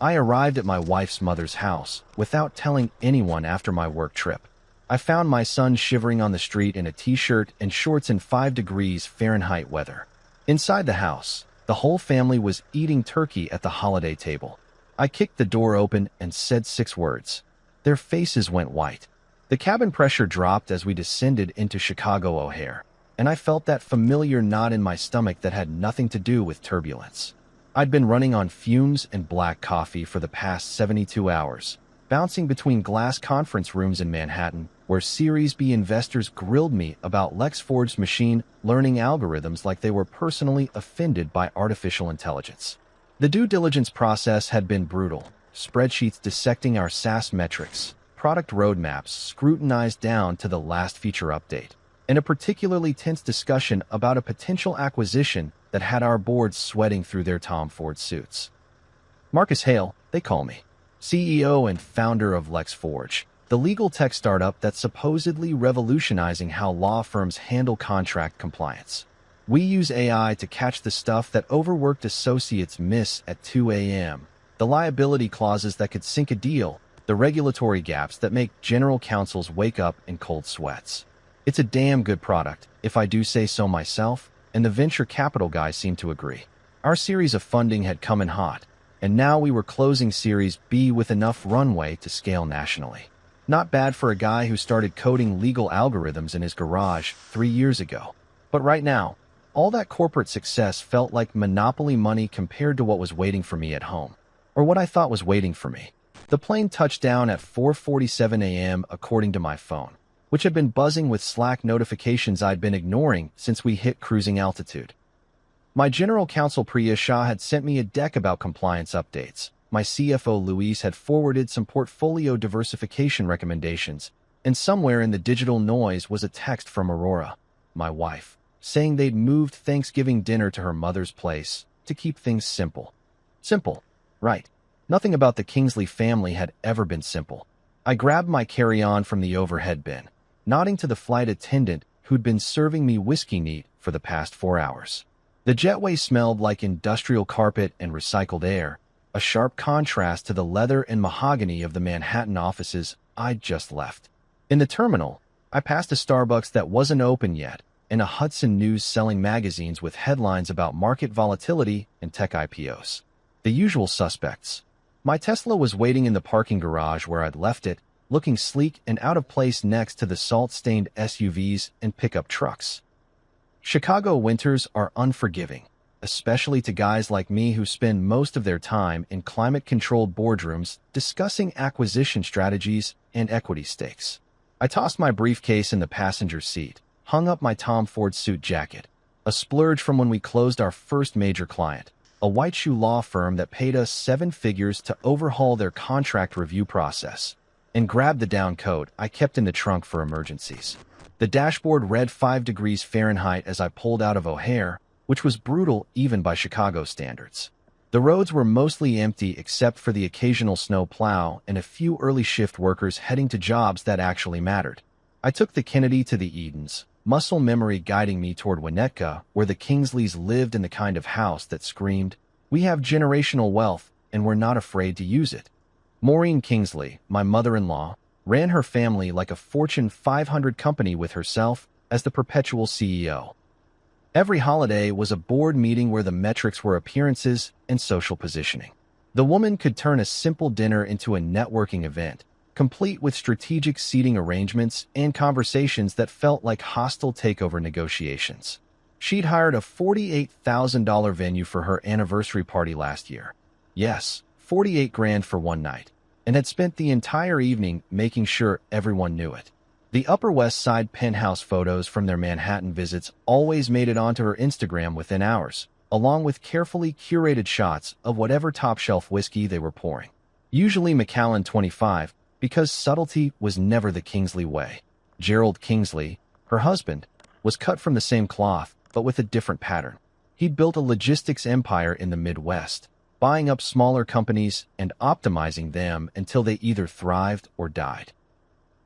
I arrived at my wife's mother's house without telling anyone after my work trip. I found my son shivering on the street in a t-shirt and shorts in 5 degrees Fahrenheit weather. Inside the house, the whole family was eating turkey at the holiday table. I kicked the door open and said 6 words. Their faces went white. The cabin pressure dropped as we descended into Chicago O'Hare, and I felt that familiar knot in my stomach that had nothing to do with turbulence. I'd been running on fumes and black coffee for the past 72 hours, bouncing between glass conference rooms in Manhattan, where Series B investors grilled me about LexForge's machine learning algorithms like they were personally offended by artificial intelligence. The due diligence process had been brutal. Spreadsheets dissecting our SaaS metrics, product roadmaps scrutinized down to the last feature update, and a particularly tense discussion about a potential acquisition that had our boards sweating through their Tom Ford suits. Marcus Hale, they call me, CEO and founder of LexForge, the legal tech startup that's supposedly revolutionizing how law firms handle contract compliance. We use AI to catch the stuff that overworked associates miss at 2 a.m., the liability clauses that could sink a deal, the regulatory gaps that make general counsels wake up in cold sweats. It's a damn good product, if I do say so myself, and the venture capital guys seem to agree. Our series of funding had come in hot, and now we were closing Series B with enough runway to scale nationally. Not bad for a guy who started coding legal algorithms in his garage 3 years ago. But right now, all that corporate success felt like monopoly money compared to what was waiting for me at home, or what I thought was waiting for me. The plane touched down at 4:47 a.m. according to my phone, which had been buzzing with Slack notifications I'd been ignoring since we hit cruising altitude. My general counsel Priya Shah had sent me a deck about compliance updates. My CFO Luis had forwarded some portfolio diversification recommendations, and somewhere in the digital noise was a text from Aurora, my wife, saying they'd moved Thanksgiving dinner to her mother's place to keep things simple. Simple, right? Nothing about the Kingsley family had ever been simple. I grabbed my carry-on from the overhead bin, nodding to the flight attendant who'd been serving me whiskey neat for the past 4 hours. The jetway smelled like industrial carpet and recycled air, a sharp contrast to the leather and mahogany of the Manhattan offices I'd just left. In the terminal, I passed a Starbucks that wasn't open yet, and a Hudson News selling magazines with headlines about market volatility and tech IPOs. The usual suspects. My Tesla was waiting in the parking garage where I'd left it, looking sleek and out of place next to the salt-stained SUVs and pickup trucks. Chicago winters are unforgiving, especially to guys like me who spend most of their time in climate-controlled boardrooms discussing acquisition strategies and equity stakes. I tossed my briefcase in the passenger seat, hung up my Tom Ford suit jacket, a splurge from when we closed our first major client, a white shoe law firm that paid us 7 figures to overhaul their contract review process, and grabbed the down coat I kept in the trunk for emergencies. The dashboard read 5 degrees Fahrenheit as I pulled out of O'Hare, which was brutal even by Chicago standards. The roads were mostly empty except for the occasional snow plow and a few early shift workers heading to jobs that actually mattered. I took the Kennedy to the Edens, muscle memory guiding me toward Winnetka, where the Kingsleys lived in the kind of house that screamed, "We have generational wealth, and we're not afraid to use it." Maureen Kingsley, my mother-in-law, ran her family like a Fortune 500 company with herself as the perpetual CEO. Every holiday was a board meeting where the metrics were appearances and social positioning. The woman could turn a simple dinner into a networking event, complete with strategic seating arrangements and conversations that felt like hostile takeover negotiations. She'd hired a $48,000 venue for her anniversary party last year. Yes, 48 grand for one night, and had spent the entire evening making sure everyone knew it. The Upper West Side penthouse photos from their Manhattan visits always made it onto her Instagram within hours, along with carefully curated shots of whatever top-shelf whiskey they were pouring. Usually Macallan 25, because subtlety was never the Kingsley way. Gerald Kingsley, her husband, was cut from the same cloth, but with a different pattern. He'd built a logistics empire in the Midwest, buying up smaller companies and optimizing them until they either thrived or died.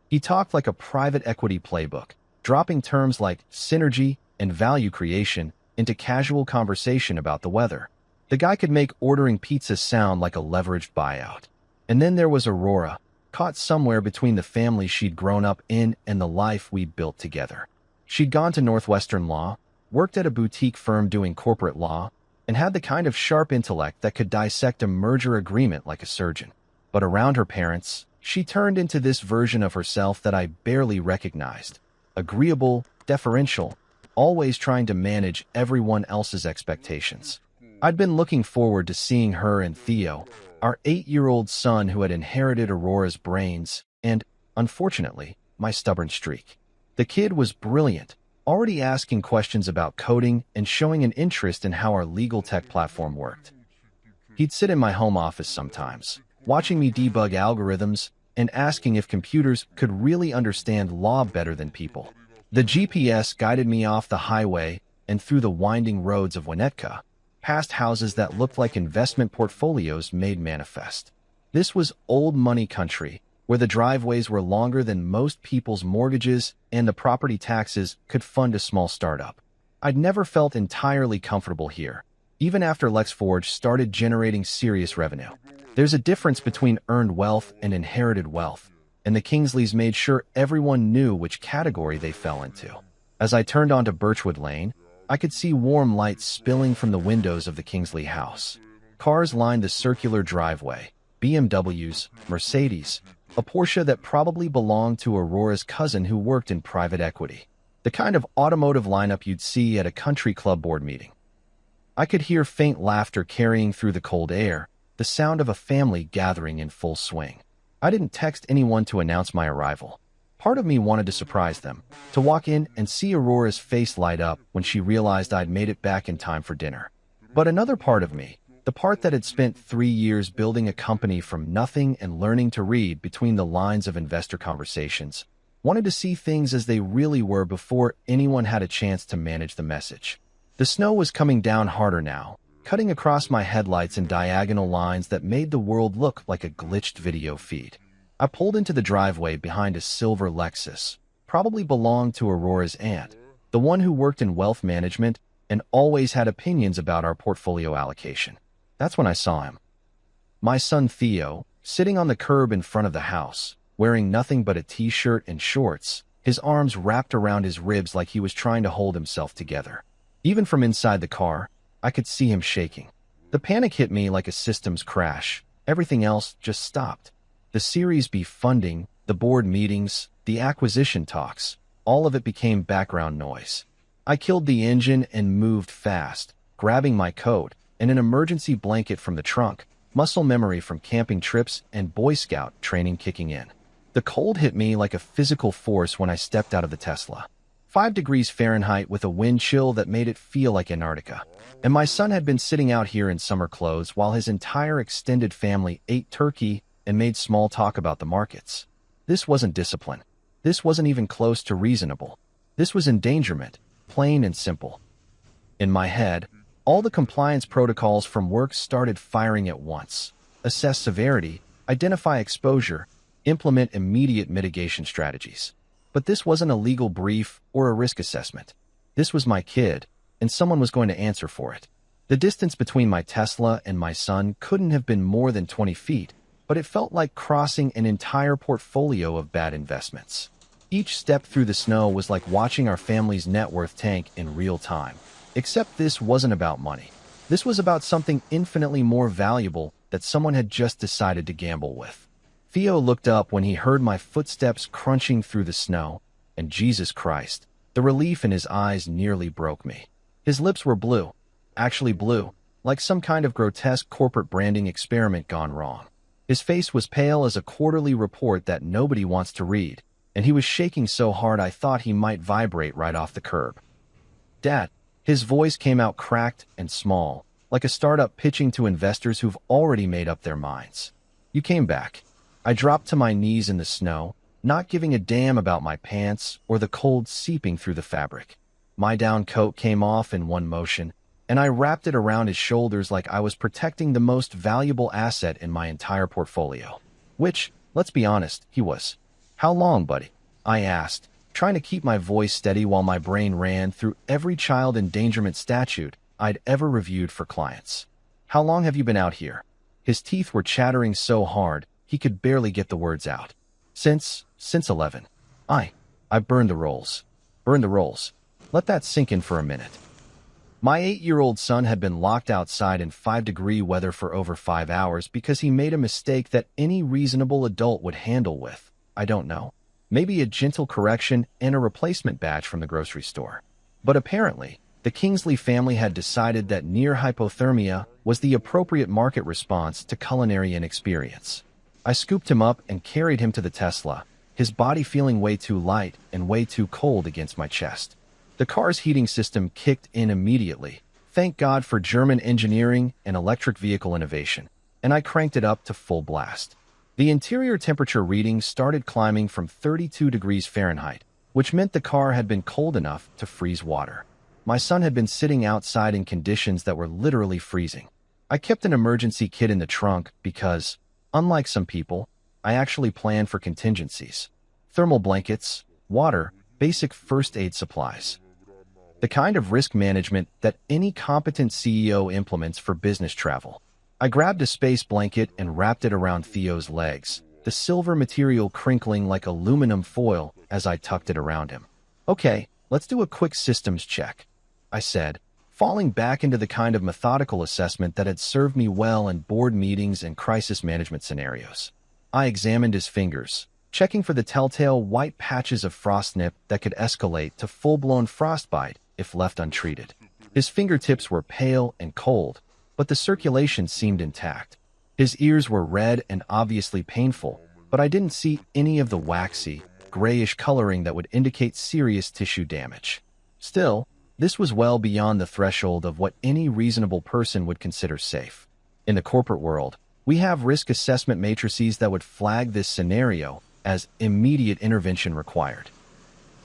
He talked like a private equity playbook, dropping terms like synergy and value creation into casual conversation about the weather. The guy could make ordering pizza sound like a leveraged buyout. And then there was Aurora, caught somewhere between the family she'd grown up in and the life we'd built together. She'd gone to Northwestern Law, worked at a boutique firm doing corporate law, and had the kind of sharp intellect that could dissect a merger agreement like a surgeon. But around her parents, she turned into this version of herself that I barely recognized. Agreeable, deferential, always trying to manage everyone else's expectations. I'd been looking forward to seeing her and Theo, our 8-year-old son who had inherited Aurora's brains and, unfortunately, my stubborn streak. The kid was brilliant, already asking questions about coding and showing an interest in how our legal tech platform worked. He'd sit in my home office sometimes, watching me debug algorithms and asking if computers could really understand law better than people. The GPS guided me off the highway and through the winding roads of Winnetka, past houses that looked like investment portfolios made manifest. This was old money country, where the driveways were longer than most people's mortgages and the property taxes could fund a small startup. I'd never felt entirely comfortable here, even after LexForge started generating serious revenue. There's a difference between earned wealth and inherited wealth, and the Kingsleys made sure everyone knew which category they fell into. As I turned onto Birchwood Lane, I could see warm lights spilling from the windows of the Kingsley house. Cars lined the circular driveway, BMWs, Mercedes, a Porsche that probably belonged to Aurora's cousin who worked in private equity. The kind of automotive lineup you'd see at a country club board meeting. I could hear faint laughter carrying through the cold air, the sound of a family gathering in full swing. I didn't text anyone to announce my arrival. Part of me wanted to surprise them, to walk in and see Aurora's face light up when she realized I'd made it back in time for dinner. But another part of me, the part that had spent 3 years building a company from nothing and learning to read between the lines of investor conversations, wanted to see things as they really were before anyone had a chance to manage the message. The snow was coming down harder now, cutting across my headlights in diagonal lines that made the world look like a glitched video feed. I pulled into the driveway behind a silver Lexus, probably belonged to Aurora's aunt, the one who worked in wealth management and always had opinions about our portfolio allocation. That's when I saw him. My son Theo, sitting on the curb in front of the house, wearing nothing but a t-shirt and shorts, his arms wrapped around his ribs like he was trying to hold himself together. Even from inside the car, I could see him shaking. The panic hit me like a systems crash. Everything else just stopped. The Series B funding, the board meetings, the acquisition talks, all of it became background noise. I killed the engine and moved fast, grabbing my coat and an emergency blanket from the trunk, muscle memory from camping trips and Boy Scout training kicking in. The cold hit me like a physical force when I stepped out of the Tesla. 5 degrees Fahrenheit with a wind chill that made it feel like Antarctica. And my son had been sitting out here in summer clothes while his entire extended family ate turkey and made small talk about the markets. This wasn't discipline. This wasn't even close to reasonable. This was endangerment, plain and simple. In my head, all the compliance protocols from work started firing at once. Assess severity, identify exposure, implement immediate mitigation strategies. But this wasn't a legal brief or a risk assessment. This was my kid, and someone was going to answer for it. The distance between my Tesla and my son couldn't have been more than 20 feet, but it felt like crossing an entire portfolio of bad investments. Each step through the snow was like watching our family's net worth tank in real time. Except this wasn't about money. This was about something infinitely more valuable that someone had just decided to gamble with. Theo looked up when he heard my footsteps crunching through the snow, and Jesus Christ, the relief in his eyes nearly broke me. His lips were blue, actually blue, like some kind of grotesque corporate branding experiment gone wrong. His face was pale as a quarterly report that nobody wants to read, and he was shaking so hard I thought he might vibrate right off the curb. "Dad," his voice came out cracked and small, like a startup pitching to investors who've already made up their minds. "You came back." I dropped to my knees in the snow, not giving a damn about my pants or the cold seeping through the fabric. My down coat came off in one motion, and I wrapped it around his shoulders like I was protecting the most valuable asset in my entire portfolio. Which, let's be honest, he was. "How long, buddy?" I asked, trying to keep my voice steady while my brain ran through every child endangerment statute I'd ever reviewed for clients. How long have you been out here? His teeth were chattering so hard, he could barely get the words out. Since 11. I burned the rolls. Burned the rolls. Let that sink in for a minute. My 8-year-old son had been locked outside in 5-degree weather for over 5 hours because he made a mistake that any reasonable adult would handle with, I don't know, maybe a gentle correction and a replacement batch from the grocery store. But apparently, the Kingsley family had decided that near hypothermia was the appropriate market response to culinary inexperience. I scooped him up and carried him to the Tesla, his body feeling way too light and way too cold against my chest. The car's heating system kicked in immediately. Thank God for German engineering and electric vehicle innovation, and I cranked it up to full blast. The interior temperature readings started climbing from 32 degrees Fahrenheit, which meant the car had been cold enough to freeze water. My son had been sitting outside in conditions that were literally freezing. I kept an emergency kit in the trunk because, unlike some people, I actually planned for contingencies. Thermal blankets, water, basic first aid supplies. The kind of risk management that any competent CEO implements for business travel. I grabbed a space blanket and wrapped it around Theo's legs, the silver material crinkling like aluminum foil as I tucked it around him. Okay, let's do a quick systems check, I said, falling back into the kind of methodical assessment that had served me well in board meetings and crisis management scenarios. I examined his fingers, checking for the telltale white patches of frost nip that could escalate to full-blown frostbite if left untreated. His fingertips were pale and cold, but the circulation seemed intact. His ears were red and obviously painful, but I didn't see any of the waxy, grayish coloring that would indicate serious tissue damage. Still, this was well beyond the threshold of what any reasonable person would consider safe. In the corporate world, we have risk assessment matrices that would flag this scenario as immediate intervention required.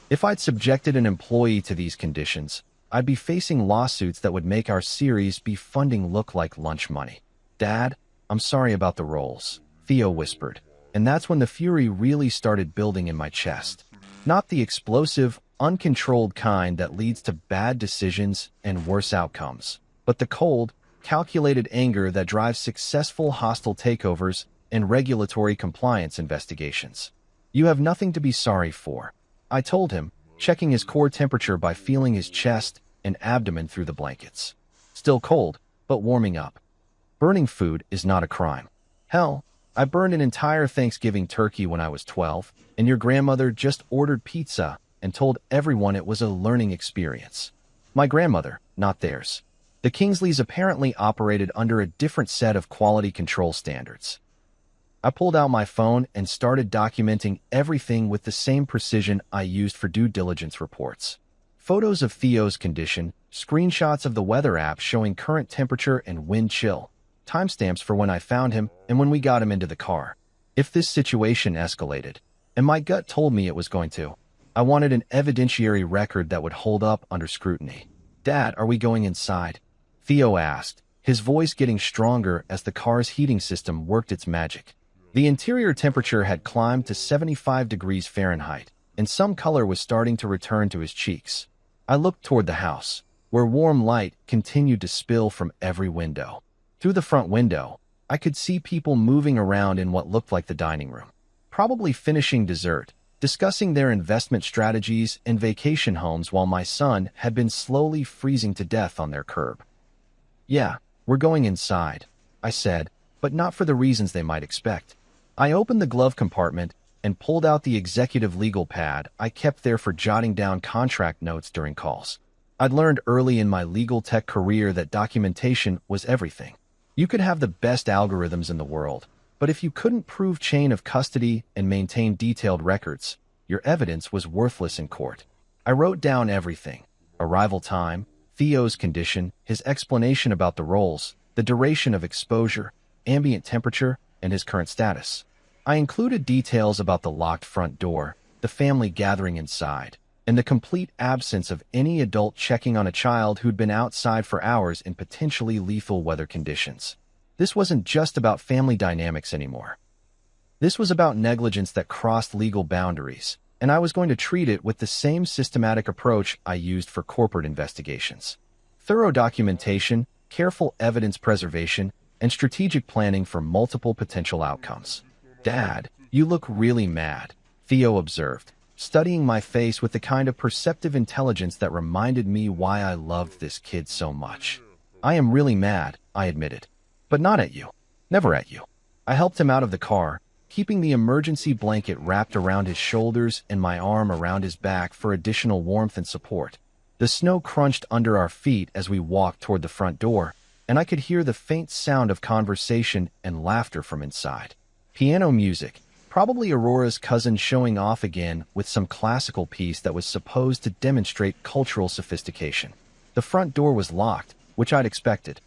If I'd subjected an employee to these conditions, I'd be facing lawsuits that would make our series B funding look like lunch money. Dad, I'm sorry about the rolls, Theo whispered, and that's when the fury really started building in my chest. Not the explosive, uncontrolled kind that leads to bad decisions and worse outcomes, but the cold, calculated anger that drives successful hostile takeovers and regulatory compliance investigations. You have nothing to be sorry for, I told him, checking his core temperature by feeling his chest and abdomen through the blankets. Still cold, but warming up. Burning food is not a crime. Hell, I burned an entire Thanksgiving turkey when I was 12, and your grandmother just ordered pizza and told everyone it was a learning experience. My grandmother, not theirs. The Kingsleys apparently operated under a different set of quality control standards. I pulled out my phone and started documenting everything with the same precision I used for due diligence reports. Photos of Theo's condition, screenshots of the weather app showing current temperature and wind chill, timestamps for when I found him and when we got him into the car. If this situation escalated, and my gut told me it was going to, I wanted an evidentiary record that would hold up under scrutiny. Dad, are we going inside? Theo asked, his voice getting stronger as the car's heating system worked its magic. The interior temperature had climbed to 75 degrees Fahrenheit, and some color was starting to return to his cheeks. I looked toward the house, where warm light continued to spill from every window. Through the front window, I could see people moving around in what looked like the dining room, probably finishing dessert, discussing their investment strategies and vacation homes while my son had been slowly freezing to death on their curb. Yeah, we're going inside, I said, but not for the reasons they might expect. I opened the glove compartment and pulled out the executive legal pad I kept there for jotting down contract notes during calls. I'd learned early in my legal tech career that documentation was everything. You could have the best algorithms in the world, but if you couldn't prove chain of custody and maintain detailed records, your evidence was worthless in court. I wrote down everything: arrival time, Theo's condition, his explanation about the rolls, the duration of exposure, ambient temperature, and his current status. I included details about the locked front door, the family gathering inside, and the complete absence of any adult checking on a child who'd been outside for hours in potentially lethal weather conditions. This wasn't just about family dynamics anymore. This was about negligence that crossed legal boundaries, and I was going to treat it with the same systematic approach I used for corporate investigations. Thorough documentation careful evidence preservation, and strategic planning for multiple potential outcomes. "Dad, you look really mad," Theo observed, studying my face with the kind of perceptive intelligence that reminded me why I loved this kid so much. "I am really mad," I admitted. "But not at you. Never at you." I helped him out of the car, keeping the emergency blanket wrapped around his shoulders and my arm around his back for additional warmth and support. The snow crunched under our feet as we walked toward the front door, and I could hear the faint sound of conversation and laughter from inside. Piano music, probably Aurora's cousin showing off again with some classical piece that was supposed to demonstrate cultural sophistication. The front door was locked, which I'd expected.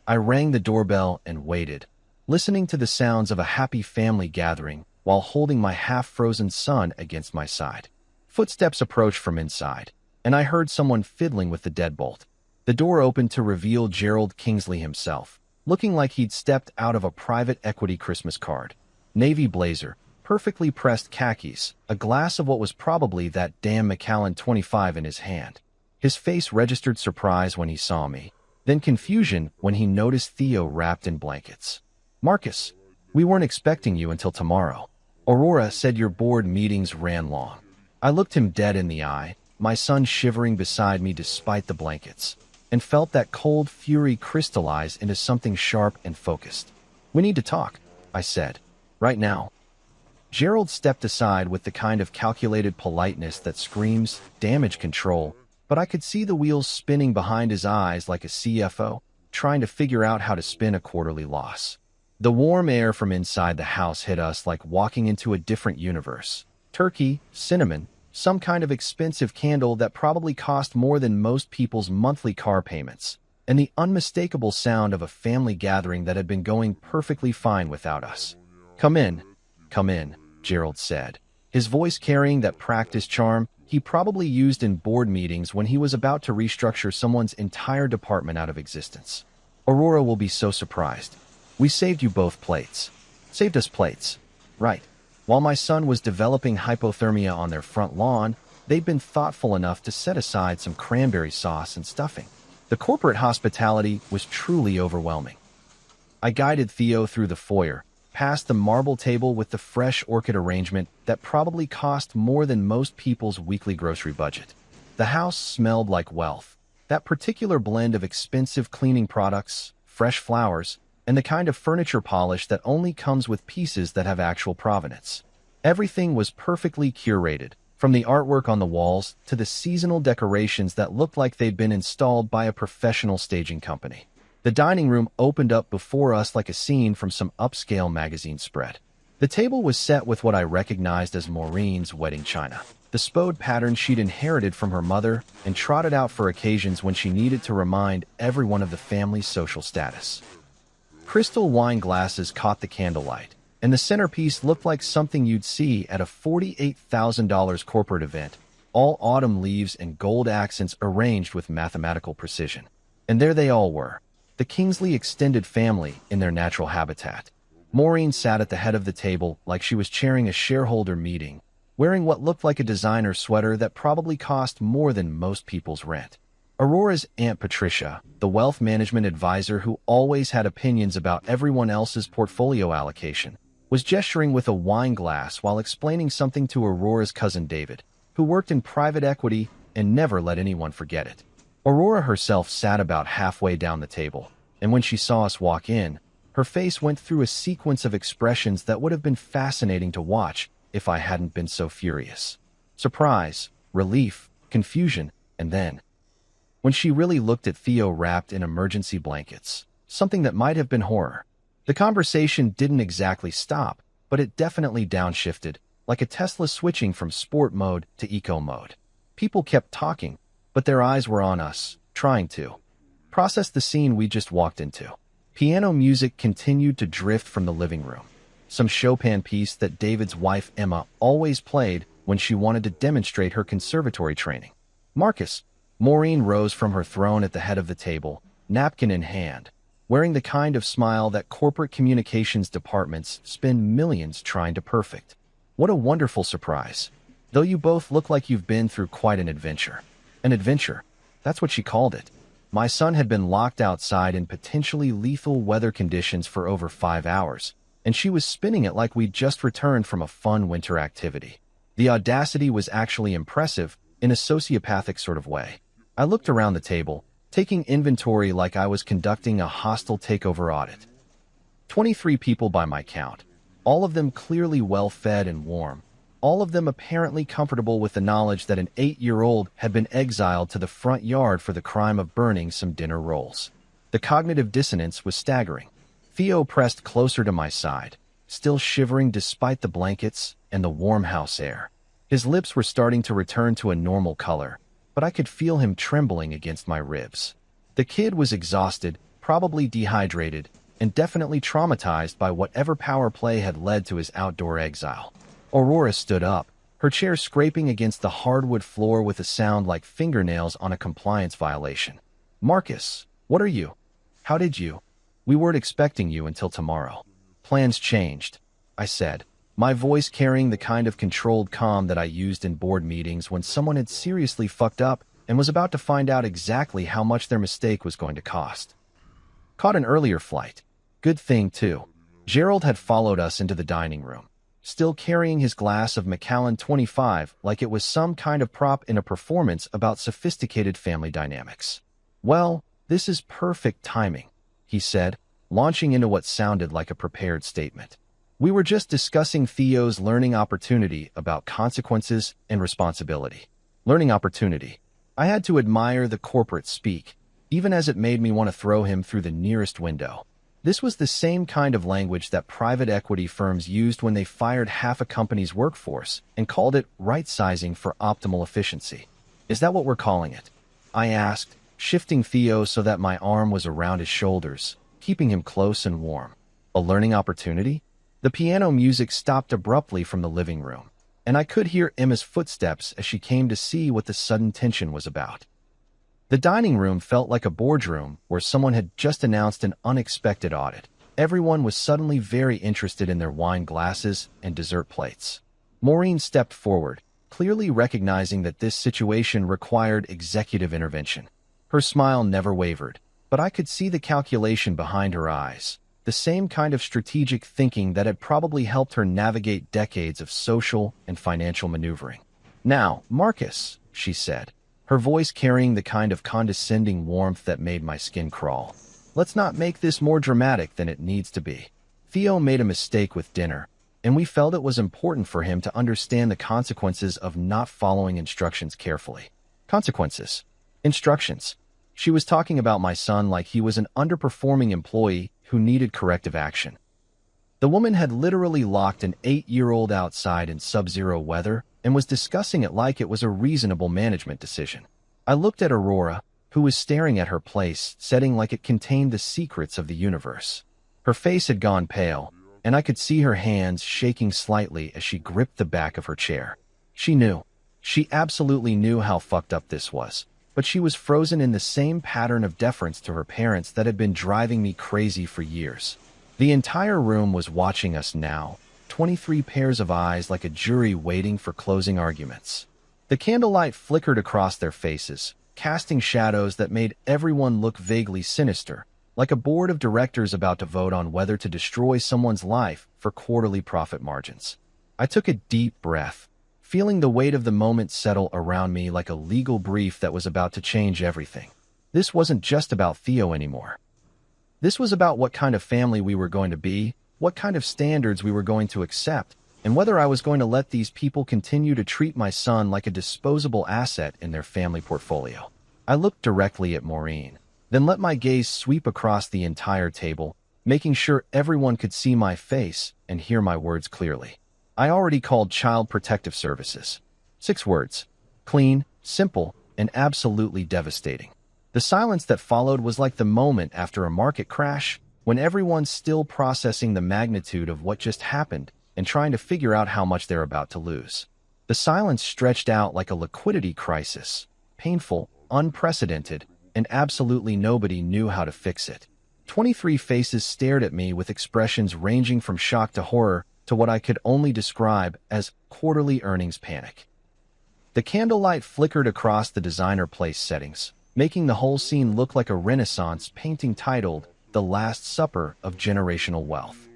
I rang the doorbell and waited, listening to the sounds of a happy family gathering while holding my half-frozen son against my side. Footsteps approached from inside, and I heard someone fiddling with the deadbolt. The door opened to reveal Gerald Kingsley himself, looking like he'd stepped out of a private equity Christmas card. Navy blazer, perfectly pressed khakis, a glass of what was probably that damn Macallan 25 in his hand. His face registered surprise when he saw me, then confusion when he noticed Theo wrapped in blankets. "Marcus, we weren't expecting you until tomorrow. Aurora said your board meetings ran long." I looked him dead in the eye, my son shivering beside me despite the blankets, and felt that cold fury crystallize into something sharp and focused. "We need to talk," I said. "Right now." Gerald stepped aside with the kind of calculated politeness that screams damage control, but I could see the wheels spinning behind his eyes like a CFO, trying to figure out how to spin a quarterly loss. The warm air from inside the house hit us like walking into a different universe. Turkey, cinnamon, some kind of expensive candle that probably cost more than most people's monthly car payments, and the unmistakable sound of a family gathering that had been going perfectly fine without us. Come in, Gerald said, his voice carrying that practice charm he probably used in board meetings when he was about to restructure someone's entire department out of existence. "Aurora will be so surprised. We saved you both plates." "Saved us plates." Right. While my son was developing hypothermia on their front lawn, they'd been thoughtful enough to set aside some cranberry sauce and stuffing. The corporate hospitality was truly overwhelming. I guided Theo through the foyer, past the marble table with the fresh orchid arrangement that probably cost more than most people's weekly grocery budget. The house smelled like wealth, that particular blend of expensive cleaning products, fresh flowers, and the kind of furniture polish that only comes with pieces that have actual provenance. Everything was perfectly curated, from the artwork on the walls to the seasonal decorations that looked like they'd been installed by a professional staging company. The dining room opened up before us like a scene from some upscale magazine spread. The table was set with what I recognized as Maureen's wedding china, the spode pattern she'd inherited from her mother and trotted out for occasions when she needed to remind everyone of the family's social status. Crystal wine glasses caught the candlelight, and the centerpiece looked like something you'd see at a $48,000 corporate event, all autumn leaves and gold accents arranged with mathematical precision. And there they all were, the Kingsley extended family in their natural habitat. Maureen sat at the head of the table like she was chairing a shareholder meeting, wearing what looked like a designer sweater that probably cost more than most people's rent. Aurora's Aunt Patricia, the wealth management advisor who always had opinions about everyone else's portfolio allocation, was gesturing with a wine glass while explaining something to Aurora's cousin David, who worked in private equity and never let anyone forget it. Aurora herself sat about halfway down the table, and when she saw us walk in, her face went through a sequence of expressions that would have been fascinating to watch if I hadn't been so furious. Surprise, relief, confusion, and then, when she really looked at Theo wrapped in emergency blankets, something that might have been horror. The conversation didn't exactly stop, but it definitely downshifted, like a Tesla switching from sport mode to eco mode. People kept talking, but their eyes were on us, trying to process the scene we just walked into. Piano music continued to drift from the living room, some Chopin piece that David's wife Emma always played when she wanted to demonstrate her conservatory training. "Marcus." Maureen rose from her throne at the head of the table, napkin in hand, wearing the kind of smile that corporate communications departments spend millions trying to perfect. "What a wonderful surprise. Though you both look like you've been through quite an adventure." An adventure. That's what she called it. My son had been locked outside in potentially lethal weather conditions for over 5 hours, and she was spinning it like we'd just returned from a fun winter activity. The audacity was actually impressive in a sociopathic sort of way. I looked around the table, taking inventory like I was conducting a hostile takeover audit. 23 people by my count, all of them clearly well-fed and warm, all of them apparently comfortable with the knowledge that an 8-year-old had been exiled to the front yard for the crime of burning some dinner rolls. The cognitive dissonance was staggering. Theo pressed closer to my side, still shivering despite the blankets and the warm house air. His lips were starting to return to a normal color, but I could feel him trembling against my ribs. The kid was exhausted, probably dehydrated, and definitely traumatized by whatever power play had led to his outdoor exile. Aurora stood up, her chair scraping against the hardwood floor with a sound like fingernails on a compliance violation. "Marcus, what are you? How did you? We weren't expecting you until tomorrow." "Plans changed," I said, my voice carrying the kind of controlled calm that I used in board meetings when someone had seriously fucked up and was about to find out exactly how much their mistake was going to cost. "Caught an earlier flight. Good thing, too." Gerald had followed us into the dining room, still carrying his glass of Macallan 25 like it was some kind of prop in a performance about sophisticated family dynamics. "Well, this is perfect timing," he said, launching into what sounded like a prepared statement. "We were just discussing Theo's learning opportunity about consequences and responsibility." Learning opportunity. I had to admire the corporate speak, even as it made me want to throw him through the nearest window. This was the same kind of language that private equity firms used when they fired half a company's workforce and called it right-sizing for optimal efficiency. "Is that what we're calling it?" I asked, shifting Theo so that my arm was around his shoulders, keeping him close and warm. "A learning opportunity?" The piano music stopped abruptly from the living room, and I could hear Emma's footsteps as she came to see what the sudden tension was about. The dining room felt like a boardroom where someone had just announced an unexpected audit. Everyone was suddenly very interested in their wine glasses and dessert plates. Maureen stepped forward, clearly recognizing that this situation required executive intervention. Her smile never wavered, but I could see the calculation behind her eyes, the same kind of strategic thinking that had probably helped her navigate decades of social and financial maneuvering. "Now, Marcus," she said, her voice carrying the kind of condescending warmth that made my skin crawl. "Let's not make this more dramatic than it needs to be. Theo made a mistake with dinner, and we felt it was important for him to understand the consequences of not following instructions carefully." Consequences. Instructions. She was talking about my son like he was an underperforming employee who needed corrective action. The woman had literally locked an 8-year-old outside in sub-zero weather and was discussing it like it was a reasonable management decision. I looked at Aurora, who was staring at her place setting like it contained the secrets of the universe. Her face had gone pale, and I could see her hands shaking slightly as she gripped the back of her chair. She knew. She absolutely knew how fucked up this was, but she was frozen in the same pattern of deference to her parents that had been driving me crazy for years. The entire room was watching us now, 23 pairs of eyes like a jury waiting for closing arguments. The candlelight flickered across their faces, casting shadows that made everyone look vaguely sinister, like a board of directors about to vote on whether to destroy someone's life for quarterly profit margins. I took a deep breath, feeling the weight of the moment settle around me like a legal brief that was about to change everything. This wasn't just about Theo anymore. This was about what kind of family we were going to be, what kind of standards we were going to accept, and whether I was going to let these people continue to treat my son like a disposable asset in their family portfolio. I looked directly at Maureen, then let my gaze sweep across the entire table, making sure everyone could see my face and hear my words clearly. I already called Child Protective Services. 6 words. Clean, simple, and absolutely devastating. The silence that followed was like the moment after a market crash, when everyone's still processing the magnitude of what just happened and trying to figure out how much they're about to lose. The silence stretched out like a liquidity crisis, painful, unprecedented, and absolutely nobody knew how to fix it. 23 faces stared at me with expressions ranging from shock to horror to what I could only describe as quarterly earnings panic. The candlelight flickered across the designer place settings, making the whole scene look like a Renaissance painting titled The Last Supper of Generational Wealth.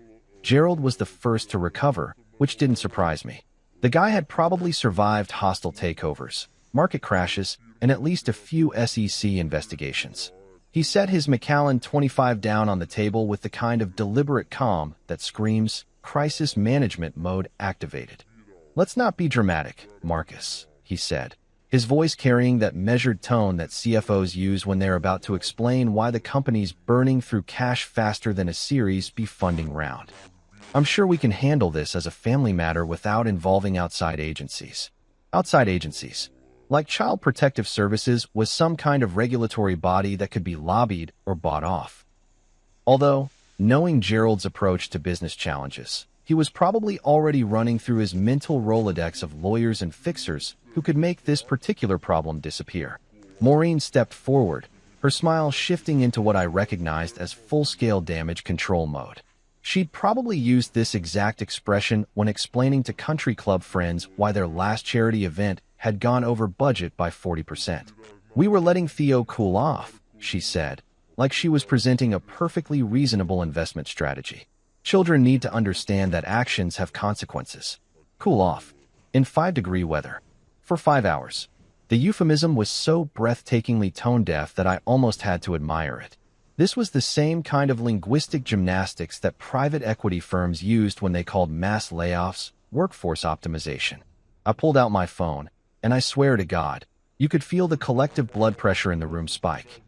Gerald was the first to recover, which didn't surprise me. The guy had probably survived hostile takeovers, market crashes, and at least a few SEC investigations. He set his Macallan 25 down on the table with the kind of deliberate calm that screams, "Crisis management mode activated." "Let's not be dramatic, Marcus," he said, his voice carrying that measured tone that CFOs use when they're about to explain why the company's burning through cash faster than a Series B funding round. "I'm sure we can handle this as a family matter without involving outside agencies." Outside agencies, like Child Protective Services, was some kind of regulatory body that could be lobbied or bought off. Although, knowing Gerald's approach to business challenges, he was probably already running through his mental Rolodex of lawyers and fixers who could make this particular problem disappear. Maureen stepped forward, her smile shifting into what I recognized as full-scale damage control mode. She'd probably used this exact expression when explaining to country club friends why their last charity event had gone over budget by 40%. "We were letting Theo cool off," she said, like she was presenting a perfectly reasonable investment strategy. "Children need to understand that actions have consequences." Cool off. In 5-degree weather. For 5 hours. The euphemism was so breathtakingly tone-deaf that I almost had to admire it. This was the same kind of linguistic gymnastics that private equity firms used when they called mass layoffs workforce optimization. I pulled out my phone, and I swear to God, you could feel the collective blood pressure in the room spike.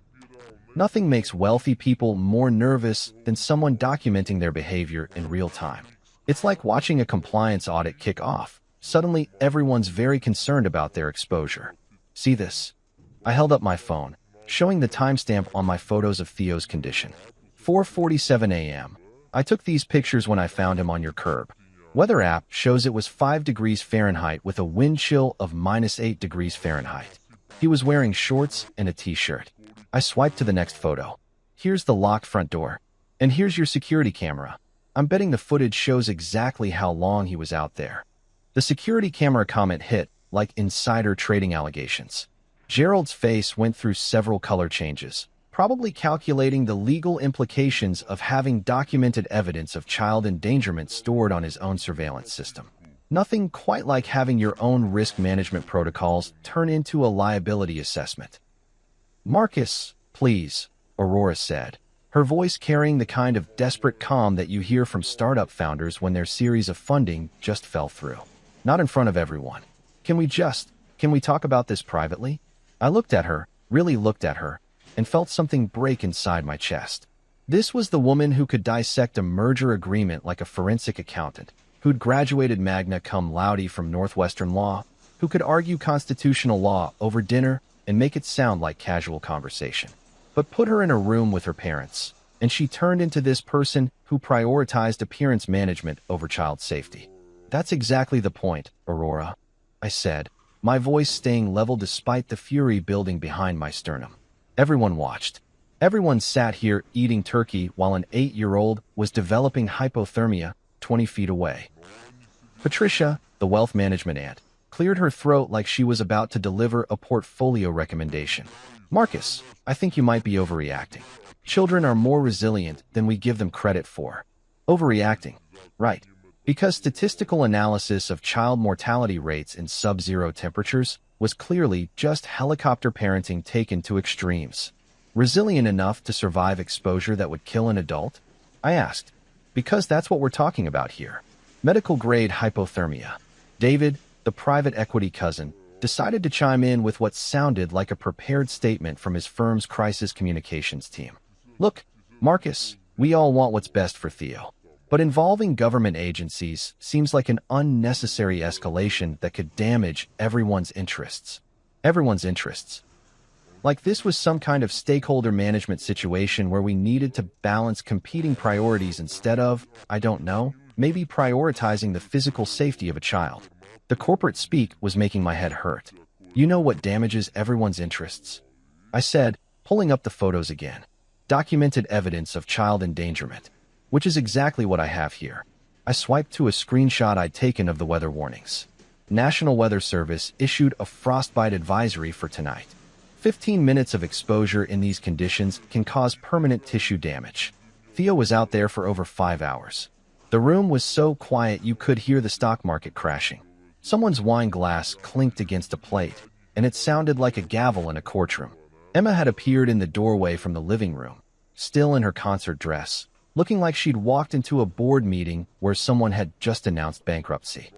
Nothing makes wealthy people more nervous than someone documenting their behavior in real time. It's like watching a compliance audit kick off. Suddenly, everyone's very concerned about their exposure. "See this?" I held up my phone, showing the timestamp on my photos of Theo's condition. 4:47 a.m. I took these pictures when I found him on your curb. Weather app shows it was 5 degrees Fahrenheit with a wind chill of -8 degrees Fahrenheit. He was wearing shorts and a t-shirt. I swiped to the next photo. "Here's the locked front door. And here's your security camera." I'm betting the footage shows exactly how long he was out there. The security camera comment hit, like insider trading allegations. Gerald's face went through several color changes, probably calculating the legal implications of having documented evidence of child endangerment stored on his own surveillance system. Nothing quite like having your own risk management protocols turn into a liability assessment. "Marcus, please," Aurora said, her voice carrying the kind of desperate calm that you hear from startup founders when their series of funding just fell through. "Not in front of everyone. Can we talk about this privately?" I looked at her, really looked at her, and felt something break inside my chest. This was the woman who could dissect a merger agreement like a forensic accountant, who'd graduated magna cum laude from Northwestern Law, who could argue constitutional law over dinner and make it sound like casual conversation. But put her in a room with her parents, and she turned into this person who prioritized appearance management over child safety. "That's exactly the point, Aurora," I said, my voice staying level despite the fury building behind my sternum. Everyone watched. Everyone sat here eating turkey while an 8-year-old was developing hypothermia 20 feet away. Patricia, the wealth management aunt, cleared her throat like she was about to deliver a portfolio recommendation. "Marcus, I think you might be overreacting. Children are more resilient than we give them credit for." Overreacting. Right. Because statistical analysis of child mortality rates in sub-zero temperatures was clearly just helicopter parenting taken to extremes. Resilient enough to survive exposure that would kill an adult? I asked. Because that's what we're talking about here. Medical-grade hypothermia. David, the private equity cousin, decided to chime in with what sounded like a prepared statement from his firm's crisis communications team. "Look, Marcus, we all want what's best for Theo. But involving government agencies seems like an unnecessary escalation that could damage everyone's interests." Everyone's interests. Like this was some kind of stakeholder management situation where we needed to balance competing priorities instead of, I don't know, maybe prioritizing the physical safety of a child. The corporate speak was making my head hurt. "You know what damages everyone's interests?" I said, pulling up the photos again. "Documented evidence of child endangerment." Which is exactly what I have here. I swiped to a screenshot I'd taken of the weather warnings. National Weather Service issued a frostbite advisory for tonight. 15 minutes of exposure in these conditions can cause permanent tissue damage. Theo was out there for over 5 hours. The room was so quiet you could hear the stock market crashing. Someone's wine glass clinked against a plate, and it sounded like a gavel in a courtroom. Emma had appeared in the doorway from the living room, still in her concert dress, looking like she'd walked into a board meeting where someone had just announced bankruptcy.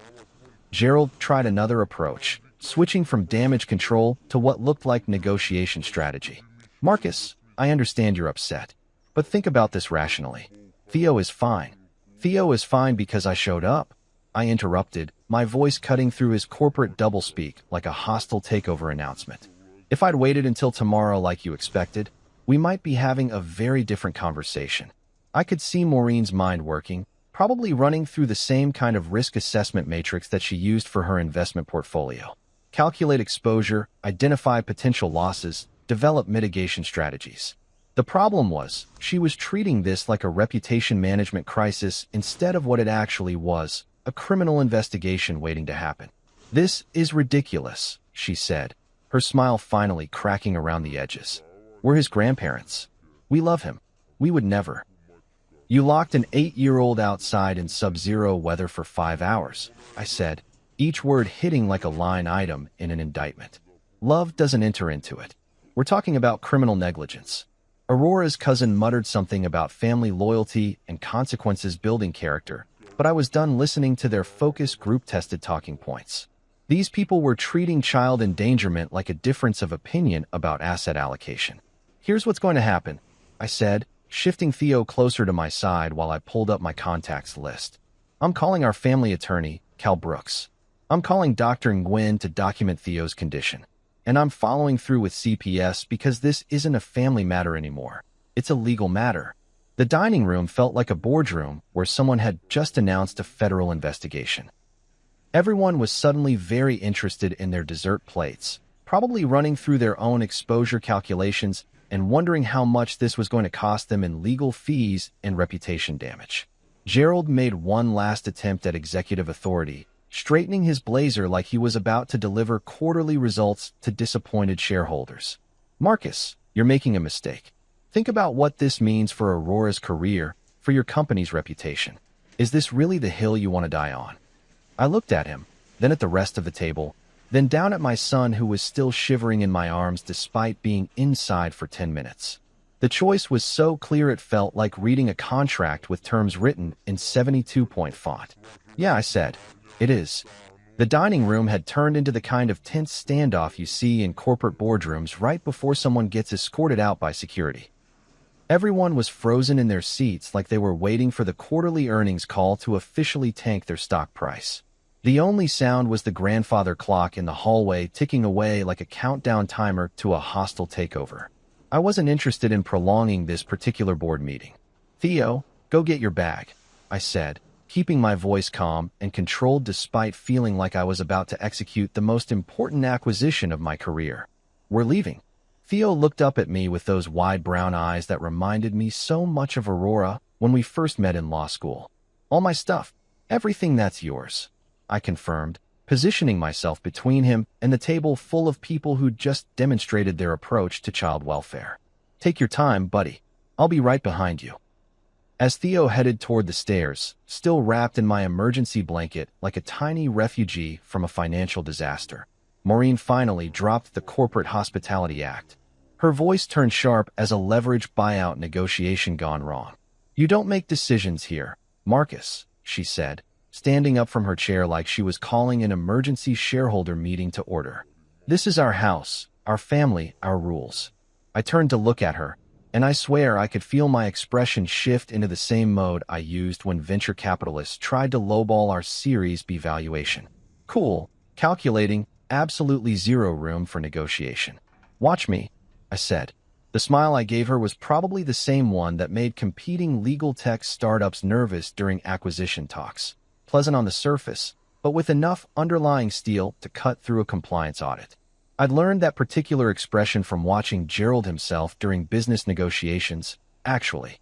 Gerald tried another approach, switching from damage control to what looked like negotiation strategy. Marcus, I understand you're upset, but think about this rationally. Theo is fine. Theo is fine because I showed up. I interrupted, my voice cutting through his corporate doublespeak like a hostile takeover announcement. If I'd waited until tomorrow like you expected, we might be having a very different conversation. I could see Maureen's mind working, probably running through the same kind of risk assessment matrix that she used for her investment portfolio. Calculate exposure, identify potential losses, develop mitigation strategies. The problem was, she was treating this like a reputation management crisis instead of what it actually was, a criminal investigation waiting to happen. This is ridiculous, she said, her smile finally cracking around the edges. We're his grandparents. We love him. We would never. You locked an 8-year-old outside in sub-zero weather for 5 hours, I said, each word hitting like a line item in an indictment. Love doesn't enter into it. We're talking about criminal negligence. Aurora's cousin muttered something about family loyalty and consequences building character, but I was done listening to their focused group-tested talking points. These people were treating child endangerment like a difference of opinion about asset allocation. Here's what's going to happen, I said, shifting Theo closer to my side while I pulled up my contacts list. I'm calling our family attorney, Cal Brooks. I'm calling Dr. Nguyen to document Theo's condition. And I'm following through with CPS because this isn't a family matter anymore. It's a legal matter. The dining room felt like a boardroom where someone had just announced a federal investigation. Everyone was suddenly very interested in their dessert plates, probably running through their own exposure calculations and wondering how much this was going to cost them in legal fees and reputation damage. Gerald made one last attempt at executive authority, straightening his blazer like he was about to deliver quarterly results to disappointed shareholders. Marcus, you're making a mistake. Think about what this means for Aurora's career, for your company's reputation. Is this really the hill you want to die on? I looked at him, then at the rest of the table, then down at my son who was still shivering in my arms despite being inside for 10 minutes. The choice was so clear it felt like reading a contract with terms written in 72-point font. Yeah, I said, it is. The dining room had turned into the kind of tense standoff you see in corporate boardrooms right before someone gets escorted out by security. Everyone was frozen in their seats like they were waiting for the quarterly earnings call to officially tank their stock price. The only sound was the grandfather clock in the hallway ticking away like a countdown timer to a hostile takeover. I wasn't interested in prolonging this particular board meeting. Theo, go get your bag, I said, keeping my voice calm and controlled despite feeling like I was about to execute the most important acquisition of my career. We're leaving. Theo looked up at me with those wide brown eyes that reminded me so much of Aurora when we first met in law school. All my stuff, everything that's yours, I confirmed, positioning myself between him and the table full of people who'd just demonstrated their approach to child welfare. Take your time, buddy. I'll be right behind you. As Theo headed toward the stairs, still wrapped in my emergency blanket like a tiny refugee from a financial disaster, Maureen finally dropped the corporate hospitality act. Her voice turned sharp as a leverage buyout negotiation gone wrong. You don't make decisions here, Marcus, she said, standing up from her chair like she was calling an emergency shareholder meeting to order. This is our house, our family, our rules. I turned to look at her, and I swear I could feel my expression shift into the same mode I used when venture capitalists tried to lowball our Series B valuation. Cool, calculating, absolutely zero room for negotiation. Watch me, I said. The smile I gave her was probably the same one that made competing legal tech startups nervous during acquisition talks. Pleasant on the surface, but with enough underlying steel to cut through a compliance audit. I'd learned that particular expression from watching Gerald himself during business negotiations, actually.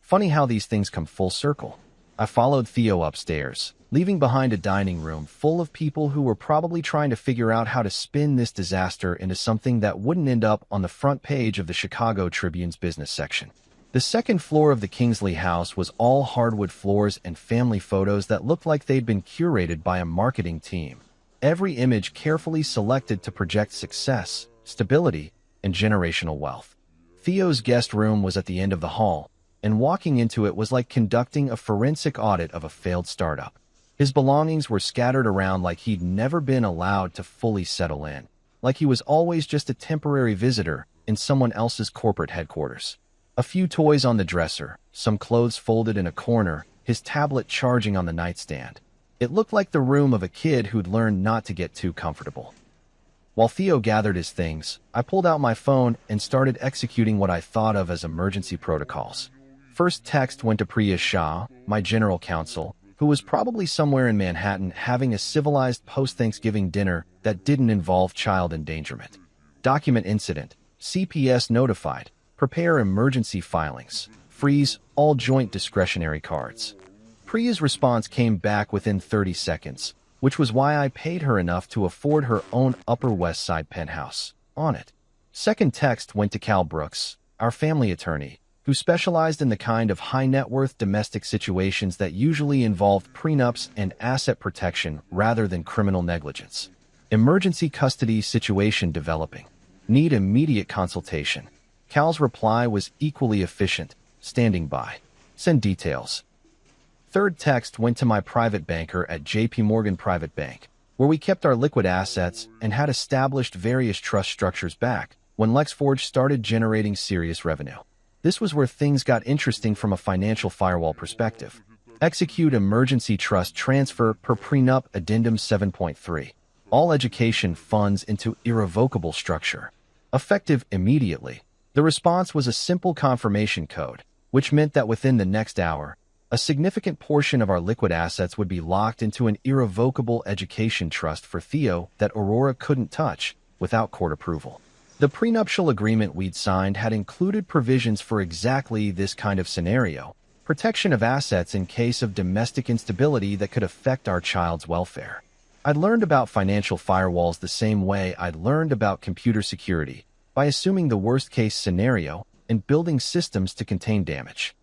Funny how these things come full circle. I followed Theo upstairs, leaving behind a dining room full of people who were probably trying to figure out how to spin this disaster into something that wouldn't end up on the front page of the Chicago Tribune's business section. The second floor of the Kingsley house was all hardwood floors and family photos that looked like they'd been curated by a marketing team. Every image carefully selected to project success, stability, and generational wealth. Theo's guest room was at the end of the hall, and walking into it was like conducting a forensic audit of a failed startup. His belongings were scattered around like he'd never been allowed to fully settle in, like he was always just a temporary visitor in someone else's corporate headquarters. A few toys on the dresser, some clothes folded in a corner, his tablet charging on the nightstand. It looked like the room of a kid who'd learned not to get too comfortable. While Theo gathered his things, I pulled out my phone and started executing what I thought of as emergency protocols. First text went to Priya Shah, my general counsel, who was probably somewhere in Manhattan having a civilized post-Thanksgiving dinner that didn't involve child endangerment. Document incident. CPS notified. Prepare emergency filings. Freeze all joint discretionary cards. Priya's response came back within 30 seconds, which was why I paid her enough to afford her own Upper West Side penthouse. On it. Second text went to Cal Brooks, our family attorney, who specialized in the kind of high-net-worth domestic situations that usually involved prenups and asset protection rather than criminal negligence. Emergency custody situation developing. Need immediate consultation. Cal's reply was equally efficient, standing by. Send details. Third text went to my private banker at JP Morgan Private Bank, where we kept our liquid assets and had established various trust structures back when LexForge started generating serious revenue. This was where things got interesting from a financial firewall perspective. Execute emergency trust transfer per prenup addendum 7.3. All education funds into irrevocable structure. Effective immediately. The response was a simple confirmation code, which meant that within the next hour, a significant portion of our liquid assets would be locked into an irrevocable education trust for Theo that Aurora couldn't touch without court approval. The prenuptial agreement we'd signed had included provisions for exactly this kind of scenario, protection of assets in case of domestic instability that could affect our child's welfare. I'd learned about financial firewalls the same way I'd learned about computer security, by assuming the worst-case scenario and building systems to contain damage.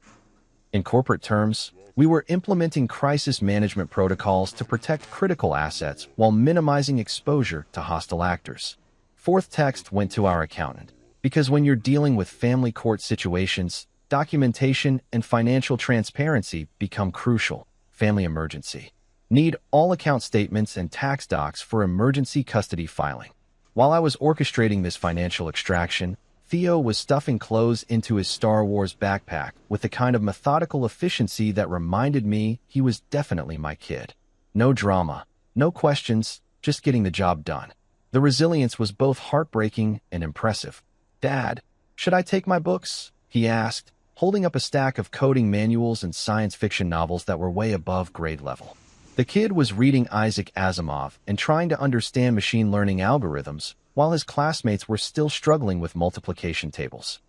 In corporate terms, we were implementing crisis management protocols to protect critical assets while minimizing exposure to hostile actors. Fourth text went to our accountant, because when you're dealing with family court situations, documentation and financial transparency become crucial. Family emergency. Need all account statements and tax docs for emergency custody filing. While I was orchestrating this financial extraction, Theo was stuffing clothes into his Star Wars backpack with the kind of methodical efficiency that reminded me he was definitely my kid. No drama, no questions, just getting the job done. The resilience was both heartbreaking and impressive. "Dad, should I take my books?" he asked, holding up a stack of coding manuals and science fiction novels that were way above grade level. The kid was reading Isaac Asimov and trying to understand machine learning algorithms, while his classmates were still struggling with multiplication tables.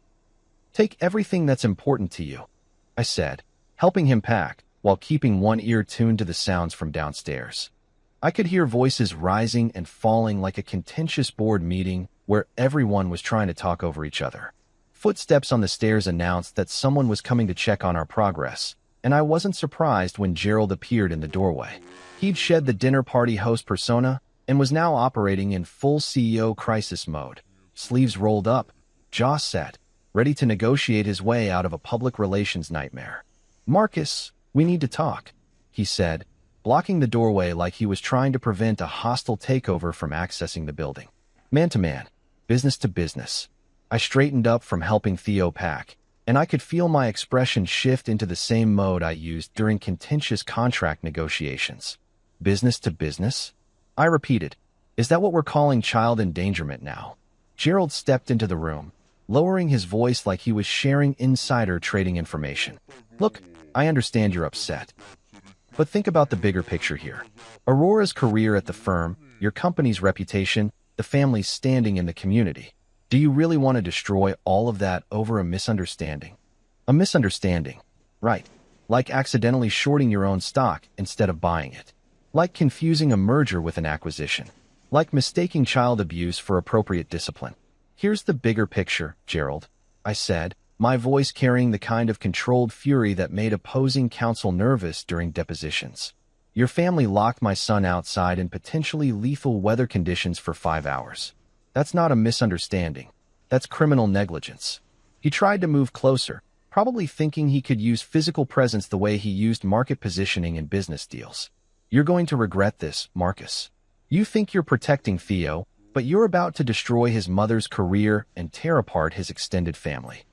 "Take everything that's important to you," I said, helping him pack, while keeping one ear tuned to the sounds from downstairs. I could hear voices rising and falling like a contentious board meeting where everyone was trying to talk over each other. Footsteps on the stairs announced that someone was coming to check on our progress, and I wasn't surprised when Gerald appeared in the doorway. He'd shed the dinner party host persona and was now operating in full CEO crisis mode, sleeves rolled up, jaw set, ready to negotiate his way out of a public relations nightmare. "Marcus, we need to talk," he said, blocking the doorway like he was trying to prevent a hostile takeover from accessing the building. Man to man, business to business. I straightened up from helping Theo pack, and I could feel my expression shift into the same mode I used during contentious contract negotiations. Business to business? I repeated, "Is that what we're calling child endangerment now?" Gerald stepped into the room, lowering his voice like he was sharing insider trading information. "Look, I understand you're upset. But think about the bigger picture here. Aurora's career at the firm, your company's reputation, the family's standing in the community. Do you really want to destroy all of that over a misunderstanding?" "A misunderstanding. Right. like accidentally shorting your own stock instead of buying it, like confusing a merger with an acquisition, like mistaking child abuse for appropriate discipline. Here's the bigger picture, Gerald, I said, my voice carrying the kind of controlled fury that made opposing counsel nervous during depositions. Your family locked my son outside in potentially lethal weather conditions for 5 hours. That's not a misunderstanding. That's criminal negligence. He tried to move closer, probably thinking he could use physical presence the way he used market positioning in business deals. You're going to regret this, Marcus. You think you're protecting Theo, but you're about to destroy his mother's career and tear apart his extended family.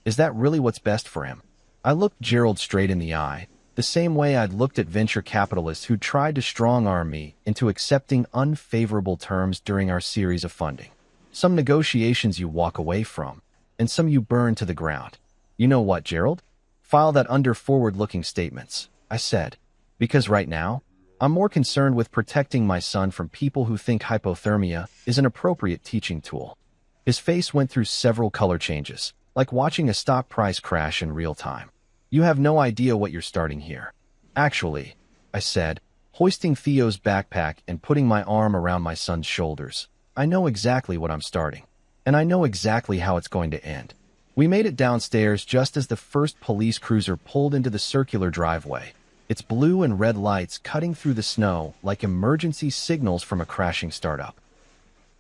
Is that really what's best for him? I looked Gerald straight in the eye, the same way I'd looked at venture capitalists who tried to strong-arm me into accepting unfavorable terms during our series of funding. Some negotiations you walk away from, and some you burn to the ground. You know what, Gerald? File that under forward-looking statements, I said, because right now, I'm more concerned with protecting my son from people who think hypothermia is an appropriate teaching tool. His face went through several color changes, like watching a stock price crash in real time. You have no idea what you're starting here. Actually, I said, hoisting Theo's backpack and putting my arm around my son's shoulders, I know exactly what I'm starting, and I know exactly how it's going to end. We made it downstairs just as the first police cruiser pulled into the circular driveway, its blue and red lights cutting through the snow like emergency signals from a crashing startup.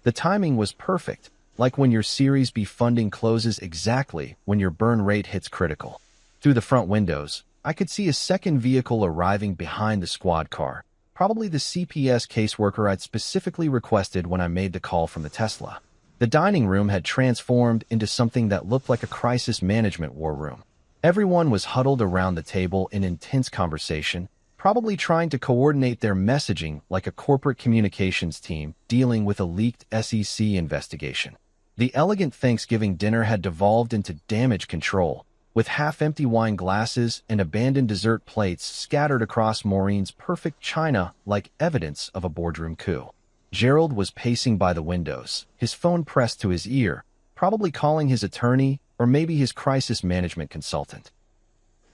The timing was perfect, like when your Series B funding closes exactly when your burn rate hits critical. Through the front windows, I could see a second vehicle arriving behind the squad car, probably the CPS caseworker I'd specifically requested when I made the call from the Tesla. The dining room had transformed into something that looked like a crisis management war room. Everyone was huddled around the table in intense conversation, probably trying to coordinate their messaging like a corporate communications team dealing with a leaked SEC investigation. The elegant Thanksgiving dinner had devolved into damage control, with half-empty wine glasses and abandoned dessert plates scattered across Maureen's perfect china like evidence of a boardroom coup. Gerald was pacing by the windows, his phone pressed to his ear, probably calling his attorney or maybe his crisis management consultant.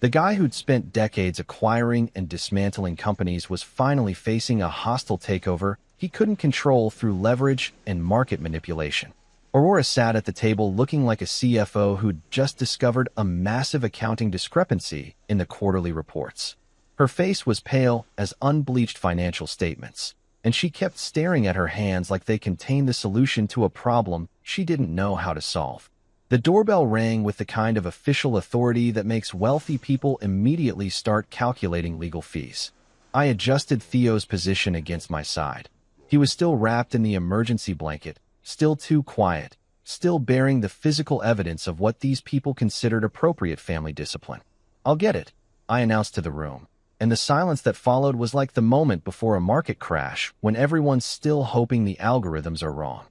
The guy who'd spent decades acquiring and dismantling companies was finally facing a hostile takeover he couldn't control through leverage and market manipulation. Aurora sat at the table looking like a CFO who'd just discovered a massive accounting discrepancy in the quarterly reports. Her face was pale as unbleached financial statements, and she kept staring at her hands like they contained the solution to a problem she didn't know how to solve. The doorbell rang with the kind of official authority that makes wealthy people immediately start calculating legal fees. I adjusted Theo's position against my side. He was still wrapped in the emergency blanket, still too quiet, still bearing the physical evidence of what these people considered appropriate family discipline. "I'll get it," I announced to the room, and the silence that followed was like the moment before a market crash when everyone's still hoping the algorithms are wrong.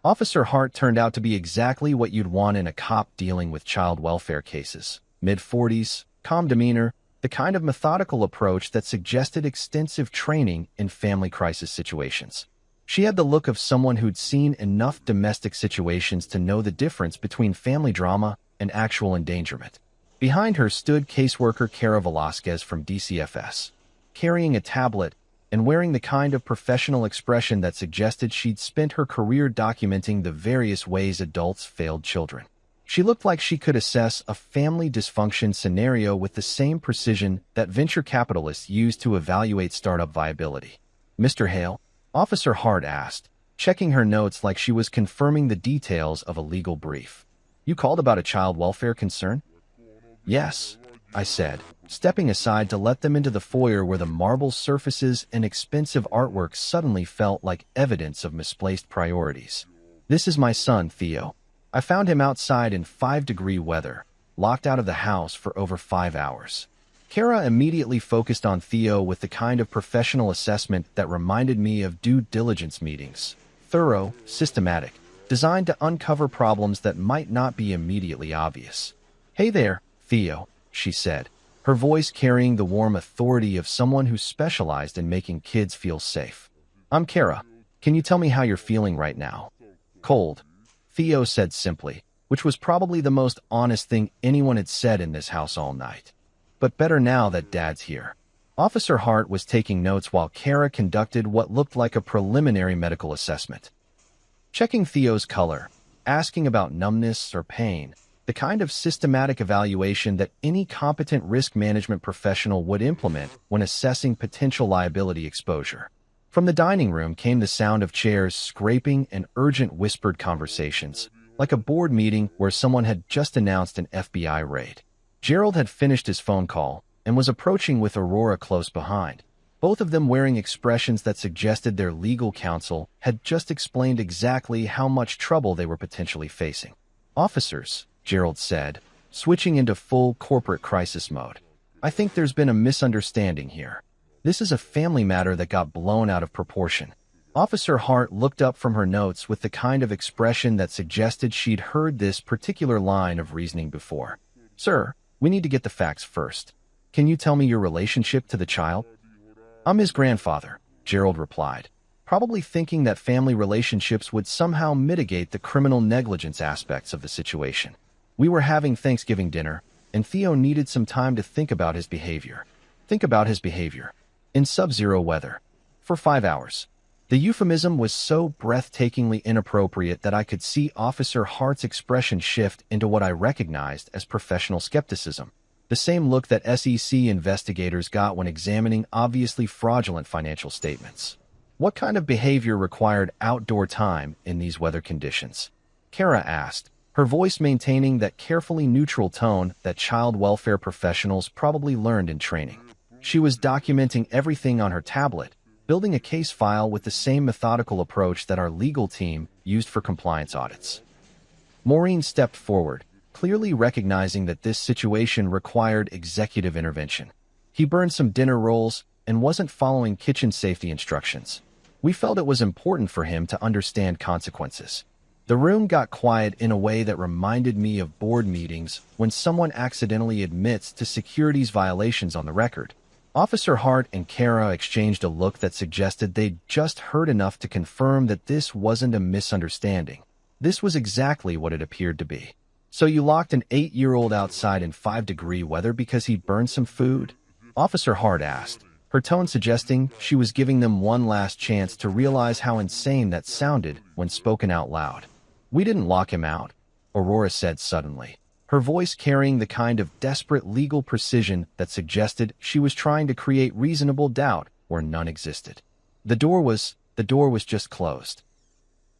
Officer Hart turned out to be exactly what you'd want in a cop dealing with child welfare cases. Mid-40s, calm demeanor, the kind of methodical approach that suggested extensive training in family crisis situations. She had the look of someone who'd seen enough domestic situations to know the difference between family drama and actual endangerment. Behind her stood caseworker Kara Velasquez from DCFS, carrying a tablet and wearing the kind of professional expression that suggested she'd spent her career documenting the various ways adults failed children. She looked like she could assess a family dysfunction scenario with the same precision that venture capitalists use to evaluate startup viability. "Mr. Hale?" Officer Hart asked, checking her notes like she was confirming the details of a legal brief. "You called about a child welfare concern?" "Yes," I said, stepping aside to let them into the foyer where the marble surfaces and expensive artwork suddenly felt like evidence of misplaced priorities. "This is my son, Theo. I found him outside in 5-degree weather, locked out of the house for over 5 hours. Kara immediately focused on Theo with the kind of professional assessment that reminded me of due diligence meetings. Thorough, systematic, designed to uncover problems that might not be immediately obvious. "Hey there, Theo," she said, her voice carrying the warm authority of someone who specialized in making kids feel safe. "I'm Kara. Can you tell me how you're feeling right now?" "Cold," Theo said simply, which was probably the most honest thing anyone had said in this house all night. but better now that Dad's here. Officer Hart was taking notes while Kara conducted what looked like a preliminary medical assessment. Checking Theo's color, asking about numbness or pain, the kind of systematic evaluation that any competent risk management professional would implement when assessing potential liability exposure. From the dining room came the sound of chairs scraping and urgent whispered conversations, like a board meeting where someone had just announced an FBI raid. Gerald had finished his phone call and was approaching with Aurora close behind, both of them wearing expressions that suggested their legal counsel had just explained exactly how much trouble they were potentially facing. "Officers," Gerald said, switching into full corporate crisis mode. "I think there's been a misunderstanding here. This is a family matter that got blown out of proportion." Officer Hart looked up from her notes with the kind of expression that suggested she'd heard this particular line of reasoning before. "Sir, we need to get the facts first. Can you tell me your relationship to the child?" "I'm his grandfather," Gerald replied, probably thinking that family relationships would somehow mitigate the criminal negligence aspects of the situation. "We were having Thanksgiving dinner, and Theo needed some time to think about his behavior. In sub-zero weather. For 5 hours. The euphemism was so breathtakingly inappropriate that I could see Officer Hart's expression shift into what I recognized as professional skepticism. The same look that SEC investigators got when examining obviously fraudulent financial statements. "What kind of behavior required outdoor time in these weather conditions?" Kara asked, her voice maintaining that carefully neutral tone that child welfare professionals probably learned in training. She was documenting everything on her tablet, building a case file with the same methodical approach that our legal team used for compliance audits. Maureen stepped forward, clearly recognizing that this situation required executive intervention. "He burned some dinner rolls and wasn't following kitchen safety instructions. We felt it was important for him to understand consequences." The room got quiet in a way that reminded me of board meetings when someone accidentally admits to securities violations on the record. Officer Hart and Kara exchanged a look that suggested they'd just heard enough to confirm that this wasn't a misunderstanding. This was exactly what it appeared to be. "So you locked an 8-year-old outside in 5-degree weather because he burned some food?" Officer Hart asked, her tone suggesting she was giving them one last chance to realize how insane that sounded when spoken out loud. "We didn't lock him out," Aurora said suddenly, her voice carrying the kind of desperate legal precision that suggested she was trying to create reasonable doubt where none existed. The door was just closed."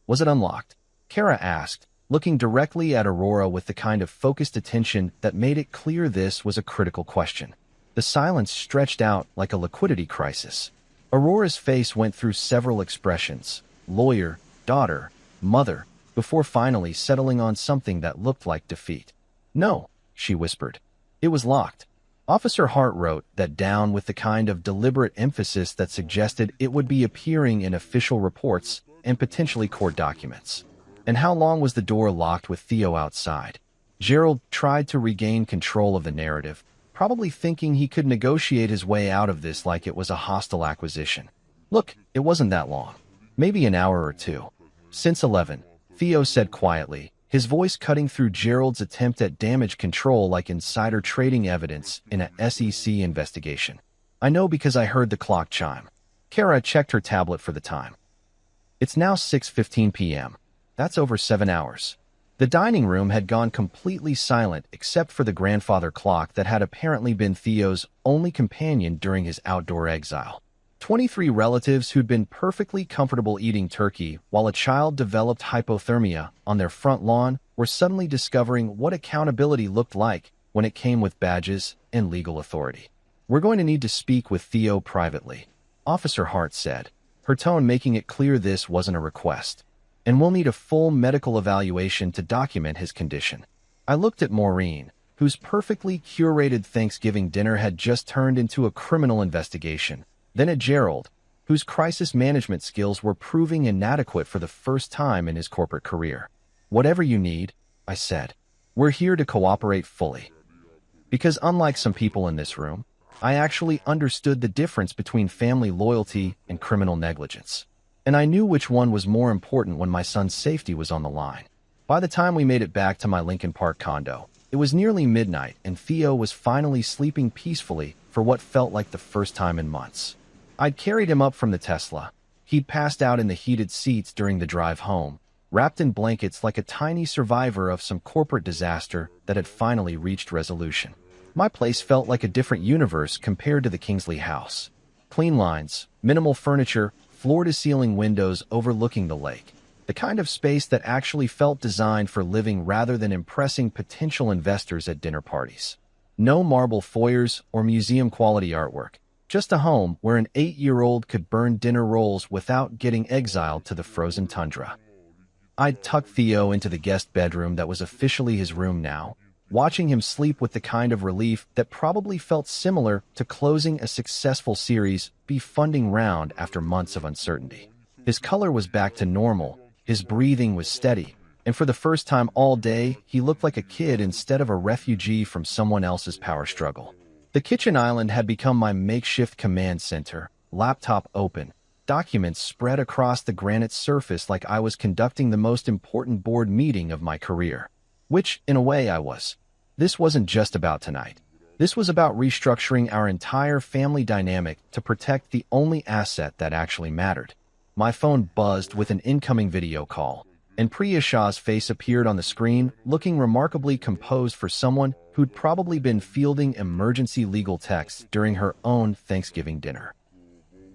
"Was it unlocked?" Kara asked, looking directly at Aurora with the kind of focused attention that made it clear this was a critical question. The silence stretched out like a liquidity crisis. Aurora's face went through several expressions: lawyer, daughter, mother, before finally settling on something that looked like defeat. "No," she whispered. "It was locked." Officer Hart wrote that down with the kind of deliberate emphasis that suggested it would be appearing in official reports and potentially court documents. "And how long was the door locked with Theo outside?" Gerald tried to regain control of the narrative, probably thinking he could negotiate his way out of this like it was a hostile acquisition. "Look, it wasn't that long. Maybe an hour or two." "Since 11, Theo said quietly, his voice cutting through Gerald's attempt at damage control like insider trading evidence in a SEC investigation. "I know because I heard the clock chime." Kara checked her tablet for the time. "It's now 6:15 p.m. That's over 7 hours. The dining room had gone completely silent except for the grandfather clock that had apparently been Theo's only companion during his outdoor exile. 23 relatives who'd been perfectly comfortable eating turkey while a child developed hypothermia on their front lawn were suddenly discovering what accountability looked like when it came with badges and legal authority. "We're going to need to speak with Theo privately," Officer Hart said, her tone making it clear this wasn't a request. "And we'll need a full medical evaluation to document his condition." I looked at Maureen, whose perfectly curated Thanksgiving dinner had just turned into a criminal investigation, then at Gerald, whose crisis management skills were proving inadequate for the first time in his corporate career. "Whatever you need," I said. "We're here to cooperate fully." Because unlike some people in this room, I actually understood the difference between family loyalty and criminal negligence. And I knew which one was more important when my son's safety was on the line. By the time we made it back to my Lincoln Park condo, It was nearly midnight, and Theo was finally sleeping peacefully for what felt like the first time in months. I'd carried him up from the Tesla. He'd passed out in the heated seats during the drive home, wrapped in blankets like a tiny survivor of some corporate disaster that had finally reached resolution. My place felt like a different universe compared to the Kingsley house. Clean lines, minimal furniture, floor-to-ceiling windows overlooking the lake. The kind of space that actually felt designed for living rather than impressing potential investors at dinner parties. No marble foyers or museum-quality artwork. Just a home where an 8-year-old could burn dinner rolls without getting exiled to the frozen tundra. I'd tucked Theo into the guest bedroom that was officially his room now, watching him sleep with the kind of relief that probably felt similar to closing a successful Series B funding round after months of uncertainty. His color was back to normal, his breathing was steady, and for the first time all day, he looked like a kid instead of a refugee from someone else's power struggle. The kitchen island had become my makeshift command center, laptop open, documents spread across the granite surface like I was conducting the most important board meeting of my career. Which, in a way, I was. This wasn't just about tonight. This was about restructuring our entire family dynamic to protect the only asset that actually mattered. My phone buzzed with an incoming video call, and Priya Shah's face appeared on the screen, looking remarkably composed for someone who'd probably been fielding emergency legal texts during her own Thanksgiving dinner.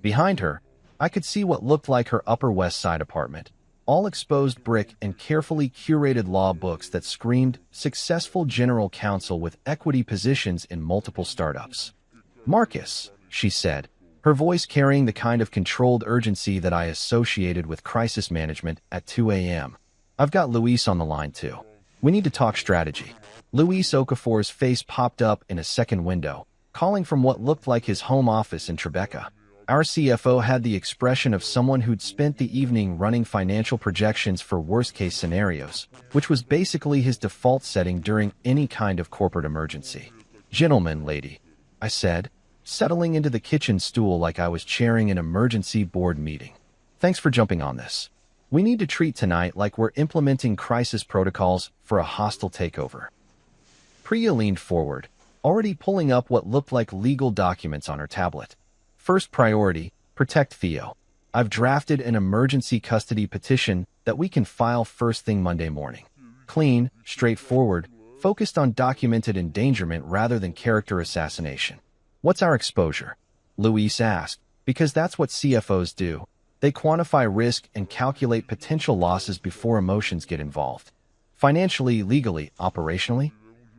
Behind her, I could see what looked like her Upper West Side apartment, all exposed brick and carefully curated law books that screamed successful general counsel with equity positions in multiple startups. "Marcus," she said, her voice carrying the kind of controlled urgency that I associated with crisis management at 2 a.m. "I've got Luis on the line too. We need to talk strategy." Luis Okafor's face popped up in a second window, calling from what looked like his home office in Tribeca. Our CFO had the expression of someone who'd spent the evening running financial projections for worst-case scenarios, which was basically his default setting during any kind of corporate emergency. "Gentlemen, lady," I said, settling into the kitchen stool like I was chairing an emergency board meeting. "Thanks for jumping on this. We need to treat tonight like we're implementing crisis protocols for a hostile takeover." Priya leaned forward, already pulling up what looked like legal documents on her tablet. "First priority, protect Theo. I've drafted an emergency custody petition that we can file first thing Monday morning. Clean, straightforward, focused on documented endangerment rather than character assassination." "What's our exposure?" Luis asked, because that's what CFOs do. They quantify risk and calculate potential losses before emotions get involved. Financially, legally, operationally?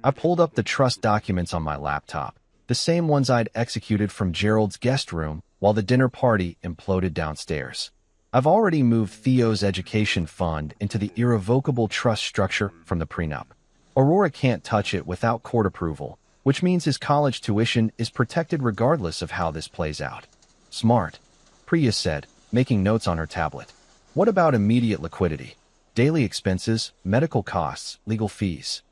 I pulled up the trust documents on my laptop, the same ones I'd executed from Gerald's guest room while the dinner party imploded downstairs. I've already moved Theo's education fund into the irrevocable trust structure from the prenup. Aurora can't touch it without court approval, which means his college tuition is protected regardless of how this plays out. "Smart," Priya said, making notes on her tablet. "What about immediate liquidity? Daily expenses, medical costs, legal fees?"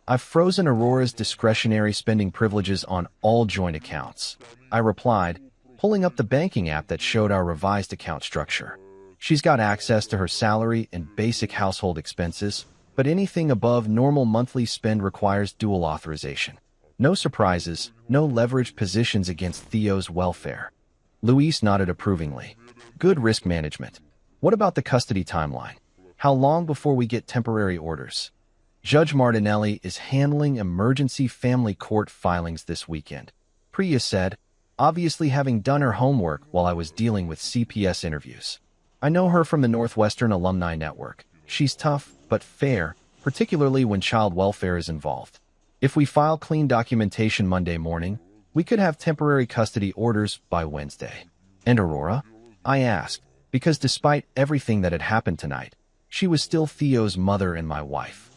"I've frozen Aurora's discretionary spending privileges on all joint accounts," I replied, pulling up the banking app that showed our revised account structure. "She's got access to her salary and basic household expenses, but anything above normal monthly spend requires dual authorization. No surprises, no leveraged positions against Theo's welfare." Luis nodded approvingly. "Good risk management. What about the custody timeline? How long before we get temporary orders?" "Judge Martinelli is handling emergency family court filings this weekend," Priya said, obviously having done her homework while I was dealing with CPS interviews. "I know her from the Northwestern Alumni Network. She's tough, but fair, particularly when child welfare is involved. If we file clean documentation Monday morning, we could have temporary custody orders by Wednesday." "And Aurora?" I asked, because despite everything that had happened tonight, she was still Theo's mother and my wife.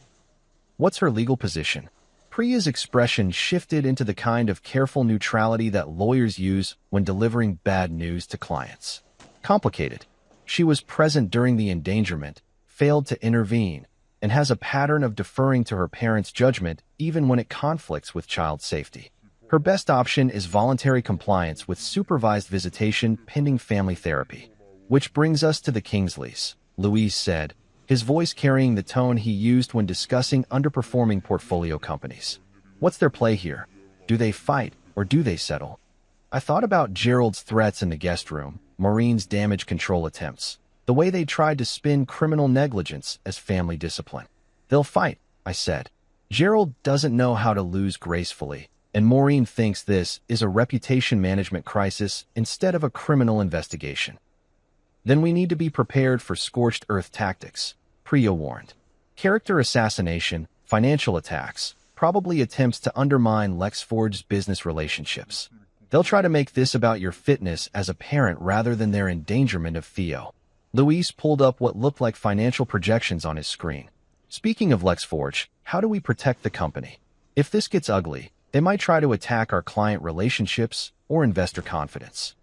"What's her legal position?" Priya's expression shifted into the kind of careful neutrality that lawyers use when delivering bad news to clients. "Complicated. She was present during the endangerment, failed to intervene, and has a pattern of deferring to her parents' judgment even when it conflicts with child safety. Her best option is voluntary compliance with supervised visitation pending family therapy." "Which brings us to the Kingsleys," Louise said, his voice carrying the tone he used when discussing underperforming portfolio companies. What's their play here? Do they fight or do they settle? I thought about Gerald's threats in the guest room, Maureen's damage control attempts, the way they tried to spin criminal negligence as family discipline. They'll fight, I said. Gerald doesn't know how to lose gracefully, and Maureen thinks this is a reputation management crisis instead of a criminal investigation. Then we need to be prepared for scorched earth tactics, Priya warned. Character assassination, financial attacks, probably attempts to undermine LexForge's business relationships. They'll try to make this about your fitness as a parent rather than their endangerment of Theo. Luis pulled up what looked like financial projections on his screen. Speaking of LexForge, how do we protect the company? If this gets ugly, they might try to attack our client relationships or investor confidence.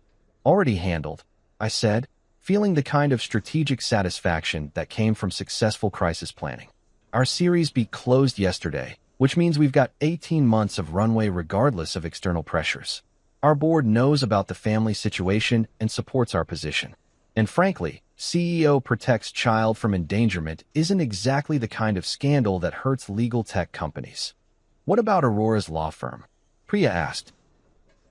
Already handled, I said, feeling the kind of strategic satisfaction that came from successful crisis planning. Our Series B closed yesterday, which means we've got 18 months of runway regardless of external pressures. Our board knows about the family situation and supports our position. And frankly, CEO protects child from endangerment isn't exactly the kind of scandal that hurts legal tech companies. What about Aurora's law firm? Priya asked.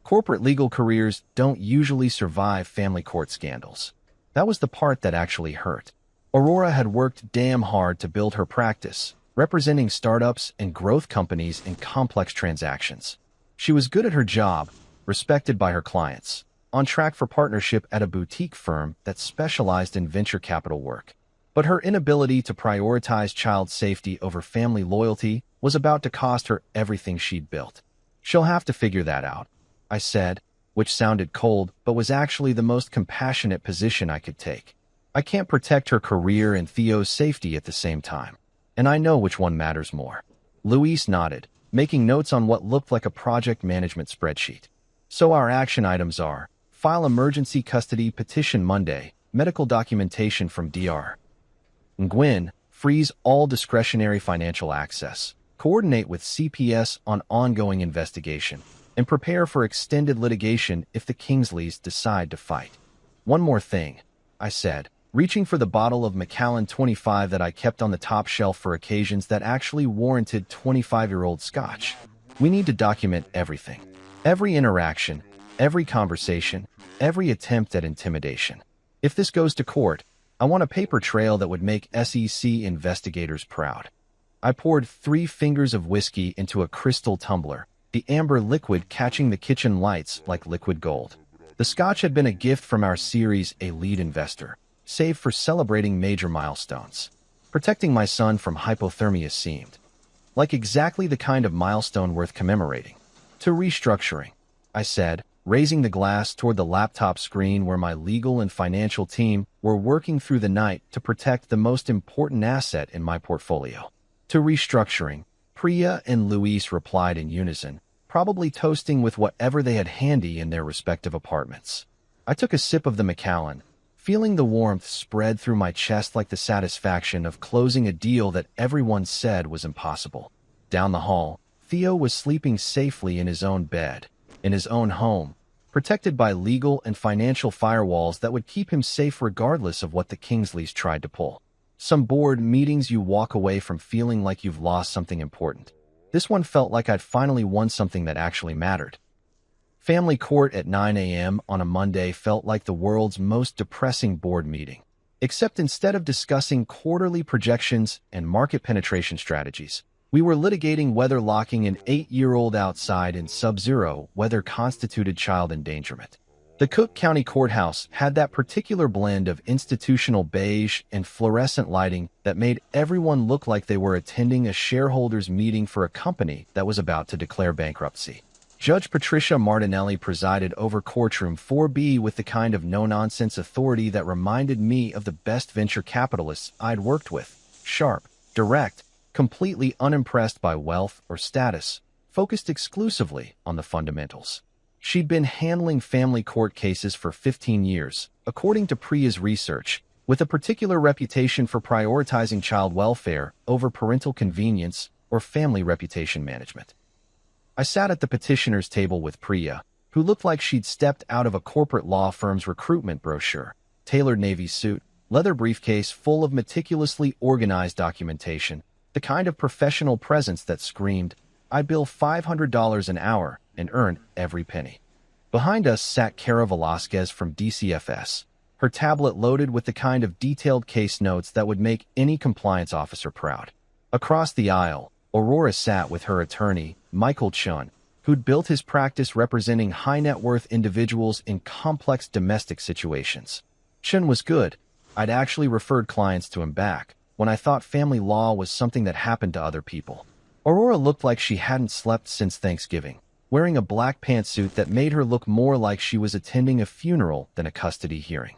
Corporate legal careers don't usually survive family court scandals. That was the part that actually hurt. Aurora had worked damn hard to build her practice, representing startups and growth companies in complex transactions. She was good at her job, respected by her clients, on track for partnership at a boutique firm that specialized in venture capital work. But her inability to prioritize child safety over family loyalty was about to cost her everything she'd built. She'll have to figure that out, I said, which sounded cold but was actually the most compassionate position I could take. I can't protect her career and Theo's safety at the same time, and I know which one matters more. Luis nodded, making notes on what looked like a project management spreadsheet. So our action items are: file emergency custody petition Monday, medical documentation from DR. Nguyen, freeze all discretionary financial access, coordinate with CPS on ongoing investigation, and prepare for extended litigation if the Kingsleys decide to fight. One more thing, I said, reaching for the bottle of Macallan 25 that I kept on the top shelf for occasions that actually warranted 25-year-old scotch. We need to document everything. Every interaction, every conversation, every attempt at intimidation. If this goes to court, I want a paper trail that would make SEC investigators proud. I poured 3 fingers of whiskey into a crystal tumbler, the amber liquid catching the kitchen lights like liquid gold. The scotch had been a gift from our Series A lead investor, saved for celebrating major milestones. Protecting my son from hypothermia seemed like exactly the kind of milestone worth commemorating. To restructuring, I said, raising the glass toward the laptop screen where my legal and financial team were working through the night to protect the most important asset in my portfolio. To restructuring, Priya and Luis replied in unison, probably toasting with whatever they had handy in their respective apartments. I took a sip of the Macallan, feeling the warmth spread through my chest like the satisfaction of closing a deal that everyone said was impossible. Down the hall, Theo was sleeping safely in his own bed, in his own home, protected by legal and financial firewalls that would keep him safe regardless of what the Kingsleys tried to pull. Some board meetings you walk away from feeling like you've lost something important. This one felt like I'd finally won something that actually mattered. Family court at 9 a.m. on a Monday felt like the world's most depressing board meeting, except instead of discussing quarterly projections and market penetration strategies, we were litigating whether locking an 8-year-old outside in sub-zero weather constituted child endangerment. The Cook County Courthouse had that particular blend of institutional beige and fluorescent lighting that made everyone look like they were attending a shareholders meeting for a company that was about to declare bankruptcy. Judge Patricia Martinelli presided over courtroom 4B with the kind of no-nonsense authority that reminded me of the best venture capitalists I'd worked with. Sharp, direct, completely unimpressed by wealth or status, focused exclusively on the fundamentals. She'd been handling family court cases for 15 years, according to Priya's research, with a particular reputation for prioritizing child welfare over parental convenience or family reputation management. I sat at the petitioner's table with Priya, who looked like she'd stepped out of a corporate law firm's recruitment brochure, tailored navy suit, leather briefcase full of meticulously organized documentation, the kind of professional presence that screamed, "I bill $500 an hour and earn every penny." Behind us sat Kara Velasquez from DCFS, her tablet loaded with the kind of detailed case notes that would make any compliance officer proud. Across the aisle, Aurora sat with her attorney, Michael Chun, who'd built his practice representing high-net-worth individuals in complex domestic situations. Chun was good. I'd actually referred clients to him back when I thought family law was something that happened to other people. Aurora looked like she hadn't slept since Thanksgiving, wearing a black pantsuit that made her look more like she was attending a funeral than a custody hearing.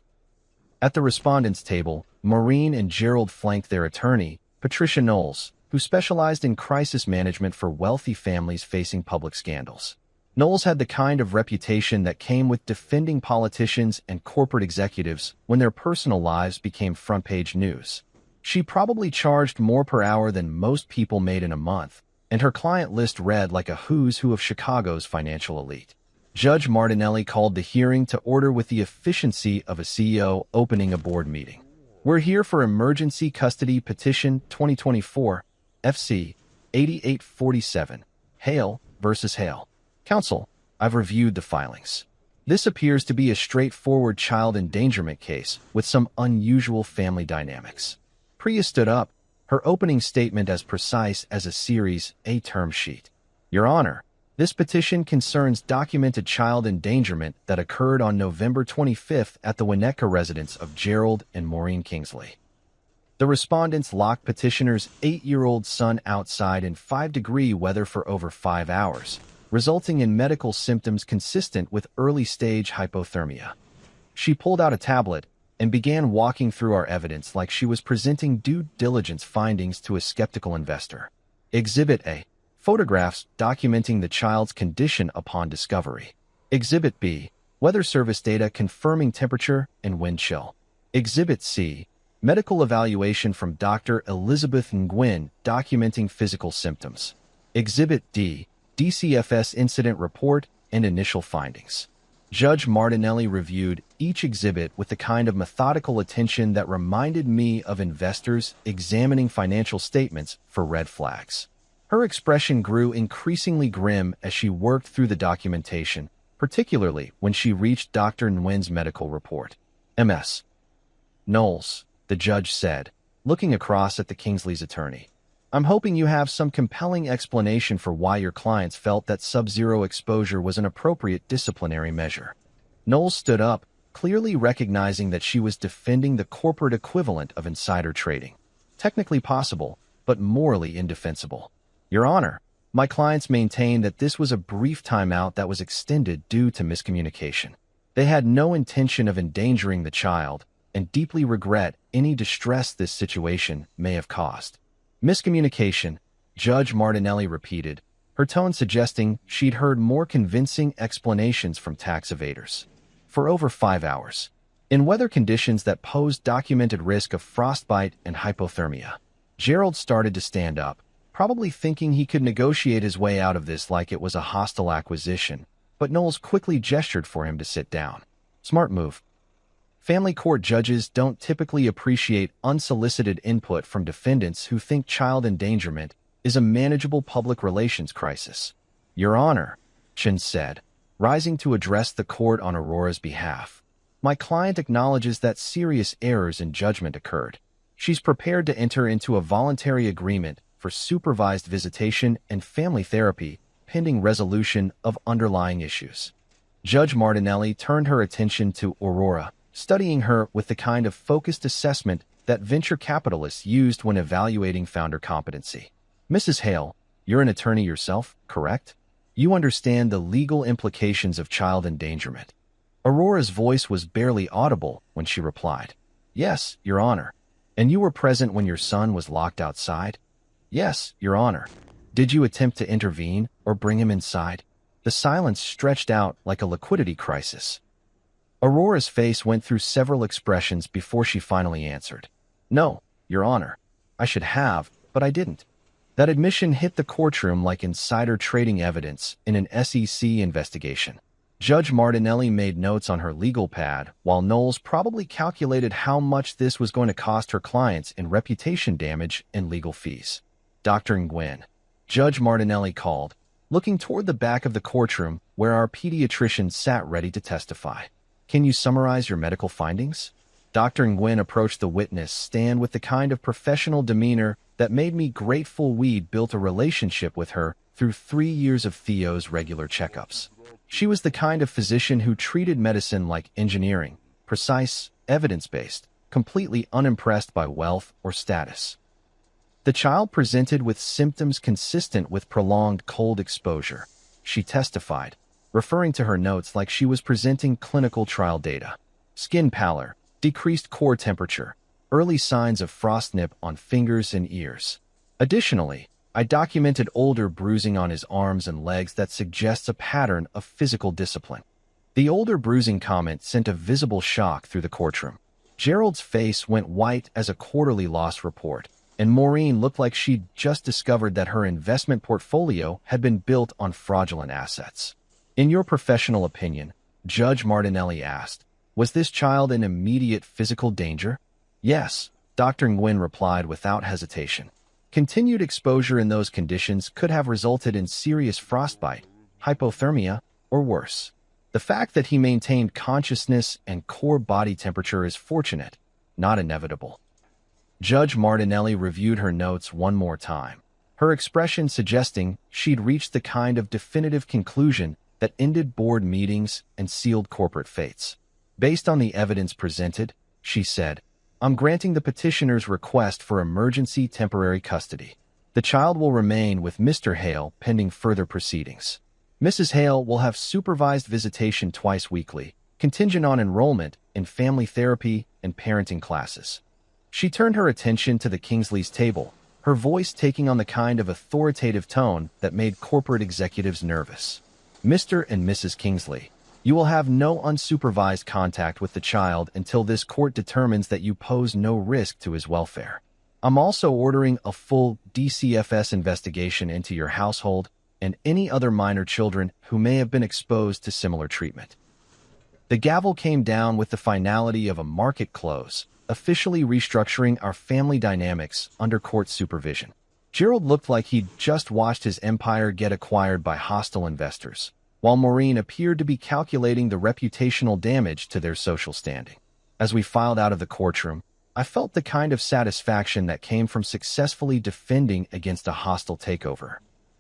At the respondents' table, Maureen and Gerald flanked their attorney, Patricia Knowles, who specialized in crisis management for wealthy families facing public scandals. Knowles had the kind of reputation that came with defending politicians and corporate executives when their personal lives became front-page news. She probably charged more per hour than most people made in a month, and her client list read like a who's who of Chicago's financial elite. Judge Martinelli called the hearing to order with the efficiency of a CEO opening a board meeting. "We're here for Emergency Custody Petition 2024, FC 8847, Hale versus Hale. Counsel, I've reviewed the filings. This appears to be a straightforward child endangerment case with some unusual family dynamics." Priya stood up, her opening statement as precise as a Series A term sheet. "Your Honor, this petition concerns documented child endangerment that occurred on November 25th at the Winnetka residence of Gerald and Maureen Kingsley. The respondents locked petitioner's 8-year-old son outside in 5-degree weather for over 5 hours, resulting in medical symptoms consistent with early-stage hypothermia." She pulled out a tablet and began walking through our evidence like she was presenting due diligence findings to a skeptical investor. Exhibit A: photographs documenting the child's condition upon discovery. Exhibit B: Weather Service data confirming temperature and wind chill. Exhibit C: medical evaluation from Dr. Elizabeth Nguyen documenting physical symptoms. Exhibit D: DCFS incident report and initial findings. Judge Martinelli reviewed each exhibit with the kind of methodical attention that reminded me of investors examining financial statements for red flags. Her expression grew increasingly grim as she worked through the documentation, particularly when she reached Dr. Nguyen's medical report. "Ms. Knowles," the judge said, looking across at the Kingsley's attorney, "I'm hoping you have some compelling explanation for why your clients felt that sub-zero exposure was an appropriate disciplinary measure." Knowles stood up, clearly recognizing that she was defending the corporate equivalent of insider trading. Technically possible, but morally indefensible. "Your Honor, my clients maintain that this was a brief timeout that was extended due to miscommunication. They had no intention of endangering the child and deeply regret any distress this situation may have caused." "Miscommunication," Judge Martinelli repeated, her tone suggesting she'd heard more convincing explanations from tax evaders. "For over 5 hours. In weather conditions that posed documented risk of frostbite and hypothermia." Gerald started to stand up, probably thinking he could negotiate his way out of this like it was a hostile acquisition, but Knowles quickly gestured for him to sit down. "Smart move. Family court judges don't typically appreciate unsolicited input from defendants who think child endangerment is a manageable public relations crisis." "Your Honor," Chin said, rising to address the court on Aurora's behalf, "my client acknowledges that serious errors in judgment occurred. She's prepared to enter into a voluntary agreement for supervised visitation and family therapy pending resolution of underlying issues." Judge Martinelli turned her attention to Aurora, studying her with the kind of focused assessment that venture capitalists used when evaluating founder competency. "Mrs. Hale, you're an attorney yourself, correct? You understand the legal implications of child endangerment." Aurora's voice was barely audible when she replied, "Yes, Your Honor." "And you were present when your son was locked outside?" "Yes, Your Honor." "Did you attempt to intervene or bring him inside?" The silence stretched out like a liquidity crisis. Aurora's face went through several expressions before she finally answered, "No, Your Honor. I should have, but I didn't." That admission hit the courtroom like insider trading evidence in an SEC investigation. Judge Martinelli made notes on her legal pad, while Knowles probably calculated how much this was going to cost her clients in reputation damage and legal fees. Dr. Nguyen. Judge Martinelli called, looking toward the back of the courtroom where our pediatrician sat ready to testify. Can you summarize your medical findings? Dr. Nguyen approached the witness stand with the kind of professional demeanor that made me grateful we'd built a relationship with her through 3 years of Theo's regular checkups. She was the kind of physician who treated medicine like engineering, precise, evidence-based, completely unimpressed by wealth or status. The child presented with symptoms consistent with prolonged cold exposure, she testified, referring to her notes like she was presenting clinical trial data. Skin pallor, decreased core temperature, early signs of frostnip on fingers and ears. Additionally, I documented older bruising on his arms and legs that suggests a pattern of physical discipline. The older bruising comment sent a visible shock through the courtroom. Gerald's face went white as a quarterly loss report, and Maureen looked like she'd just discovered that her investment portfolio had been built on fraudulent assets. In your professional opinion, Judge Martinelli asked, was this child in immediate physical danger? Yes, Dr. Nguyen replied without hesitation. Continued exposure in those conditions could have resulted in serious frostbite, hypothermia, or worse. The fact that he maintained consciousness and core body temperature is fortunate, not inevitable. Judge Martinelli reviewed her notes one more time, her expression suggesting she'd reached the kind of definitive conclusion that ended board meetings and sealed corporate fates. Based on the evidence presented, she said, I'm granting the petitioner's request for emergency temporary custody. The child will remain with Mr. Hale pending further proceedings. Mrs. Hale will have supervised visitation twice weekly, contingent on enrollment in family therapy and parenting classes. She turned her attention to the Kingsley's table, her voice taking on the kind of authoritative tone that made corporate executives nervous. Mr. and Mrs. Kingsley, you will have no unsupervised contact with the child until this court determines that you pose no risk to his welfare. I'm also ordering a full DCFS investigation into your household and any other minor children who may have been exposed to similar treatment. The gavel came down with the finality of a market close, officially restructuring our family dynamics under court supervision. Gerald looked like he'd just watched his empire get acquired by hostile investors, while Maureen appeared to be calculating the reputational damage to their social standing. As we filed out of the courtroom, I felt the kind of satisfaction that came from successfully defending against a hostile takeover.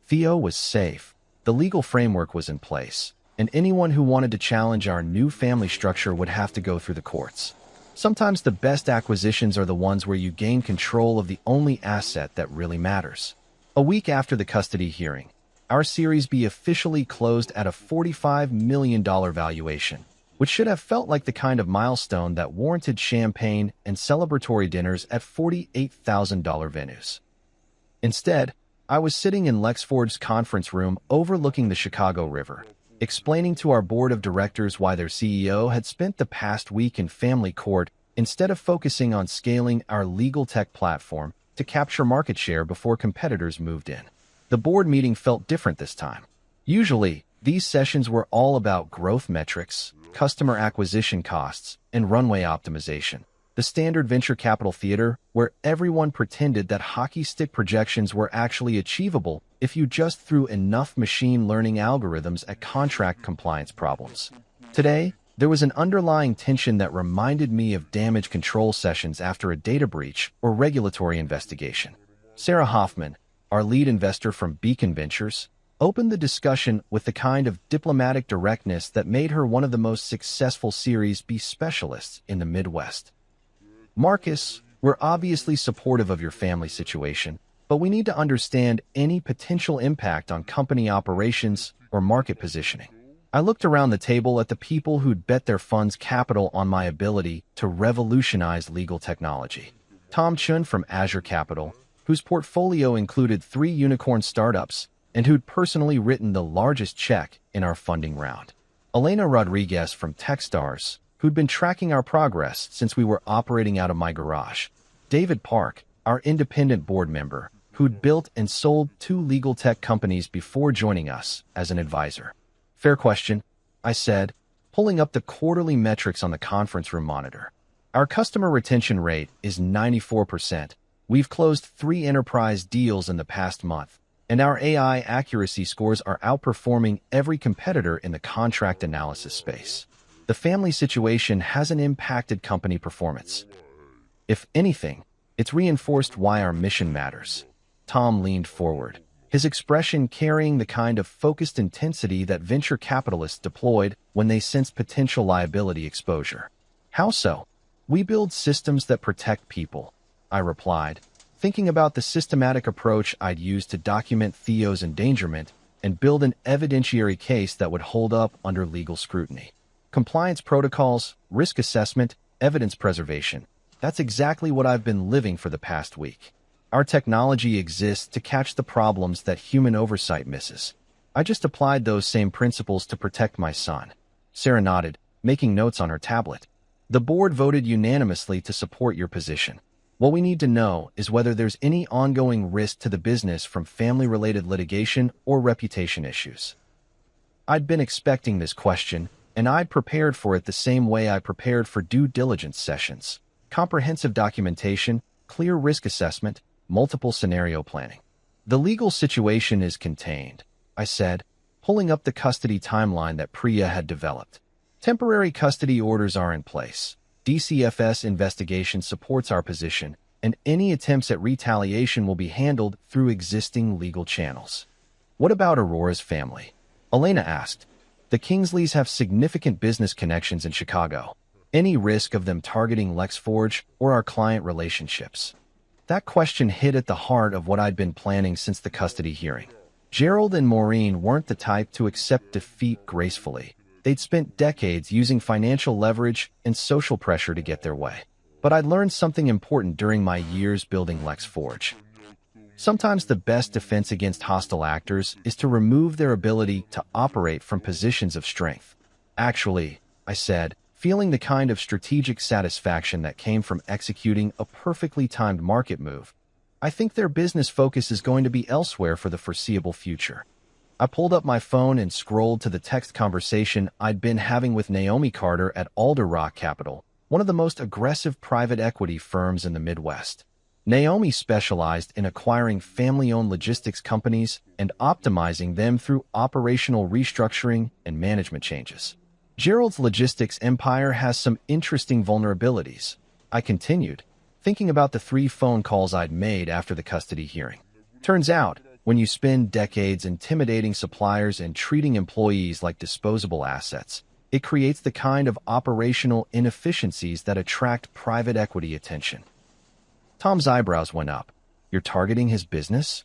Theo was safe, the legal framework was in place, and anyone who wanted to challenge our new family structure would have to go through the courts. Sometimes the best acquisitions are the ones where you gain control of the only asset that really matters. A week after the custody hearing, our Series B officially closed at a $45 million valuation, which should have felt like the kind of milestone that warranted champagne and celebratory dinners at $48,000 venues. Instead, I was sitting in Lexford's conference room overlooking the Chicago River, explaining to our board of directors why their CEO had spent the past week in family court instead of focusing on scaling our legal tech platform to capture market share before competitors moved in. The board meeting felt different this time. Usually, these sessions were all about growth metrics, customer acquisition costs, and runway optimization. The standard venture capital theater where everyone pretended that hockey stick projections were actually achievable if you just threw enough machine learning algorithms at contract compliance problems. Today, there was an underlying tension that reminded me of damage control sessions after a data breach or regulatory investigation. Sarah Hoffman, our lead investor from Beacon Ventures, opened the discussion with the kind of diplomatic directness that made her one of the most successful Series B specialists in the Midwest. Marcus, we're obviously supportive of your family situation, but we need to understand any potential impact on company operations or market positioning. I looked around the table at the people who'd bet their funds' capital on my ability to revolutionize legal technology. Tom Chun from Azure Capital, whose portfolio included 3 unicorn startups and who'd personally written the largest check in our funding round. Elena Rodriguez from Techstars, who'd been tracking our progress since we were operating out of my garage. David Park, our independent board member, who'd built and sold 2 legal tech companies before joining us as an advisor. Fair question. I said, pulling up the quarterly metrics on the conference room monitor. Our customer retention rate is 94%. We've closed 3 enterprise deals in the past month, and our AI accuracy scores are outperforming every competitor in the contract analysis space. The family situation hasn't impacted company performance. If anything, it's reinforced why our mission matters. Tom leaned forward, his expression carrying the kind of focused intensity that venture capitalists deployed when they sense potential liability exposure. How so? We build systems that protect people, I replied, thinking about the systematic approach I'd use to document Theo's endangerment and build an evidentiary case that would hold up under legal scrutiny. Compliance protocols, risk assessment, evidence preservation. That's exactly what I've been living for the past week. Our technology exists to catch the problems that human oversight misses. I just applied those same principles to protect my son. Sarah nodded, making notes on her tablet. The board voted unanimously to support your position. What we need to know is whether there's any ongoing risk to the business from family-related litigation or reputation issues. I'd been expecting this question, and I'd prepared for it the same way I prepared for due diligence sessions. Comprehensive documentation, clear risk assessment, multiple scenario planning. The legal situation is contained, I said, pulling up the custody timeline that Priya had developed. Temporary custody orders are in place. DCFS investigation supports our position, and any attempts at retaliation will be handled through existing legal channels. What about Aurora's family? Elena asked. The Kingsleys have significant business connections in Chicago. Any risk of them targeting LexForge or our client relationships? That question hit at the heart of what I'd been planning since the custody hearing. Gerald and Maureen weren't the type to accept defeat gracefully. They'd spent decades using financial leverage and social pressure to get their way. But I'd learned something important during my years building LexForge. Sometimes the best defense against hostile actors is to remove their ability to operate from positions of strength. Actually, I said, feeling the kind of strategic satisfaction that came from executing a perfectly timed market move, I think their business focus is going to be elsewhere for the foreseeable future. I pulled up my phone and scrolled to the text conversation I'd been having with Naomi Carter at Alder Rock Capital, one of the most aggressive private equity firms in the Midwest. Naomi specialized in acquiring family-owned logistics companies and optimizing them through operational restructuring and management changes. Gerald's logistics empire has some interesting vulnerabilities, I continued, thinking about the 3 phone calls I'd made after the custody hearing. Turns out, when you spend decades intimidating suppliers and treating employees like disposable assets, it creates the kind of operational inefficiencies that attract private equity attention. Tom's eyebrows went up. You're targeting his business?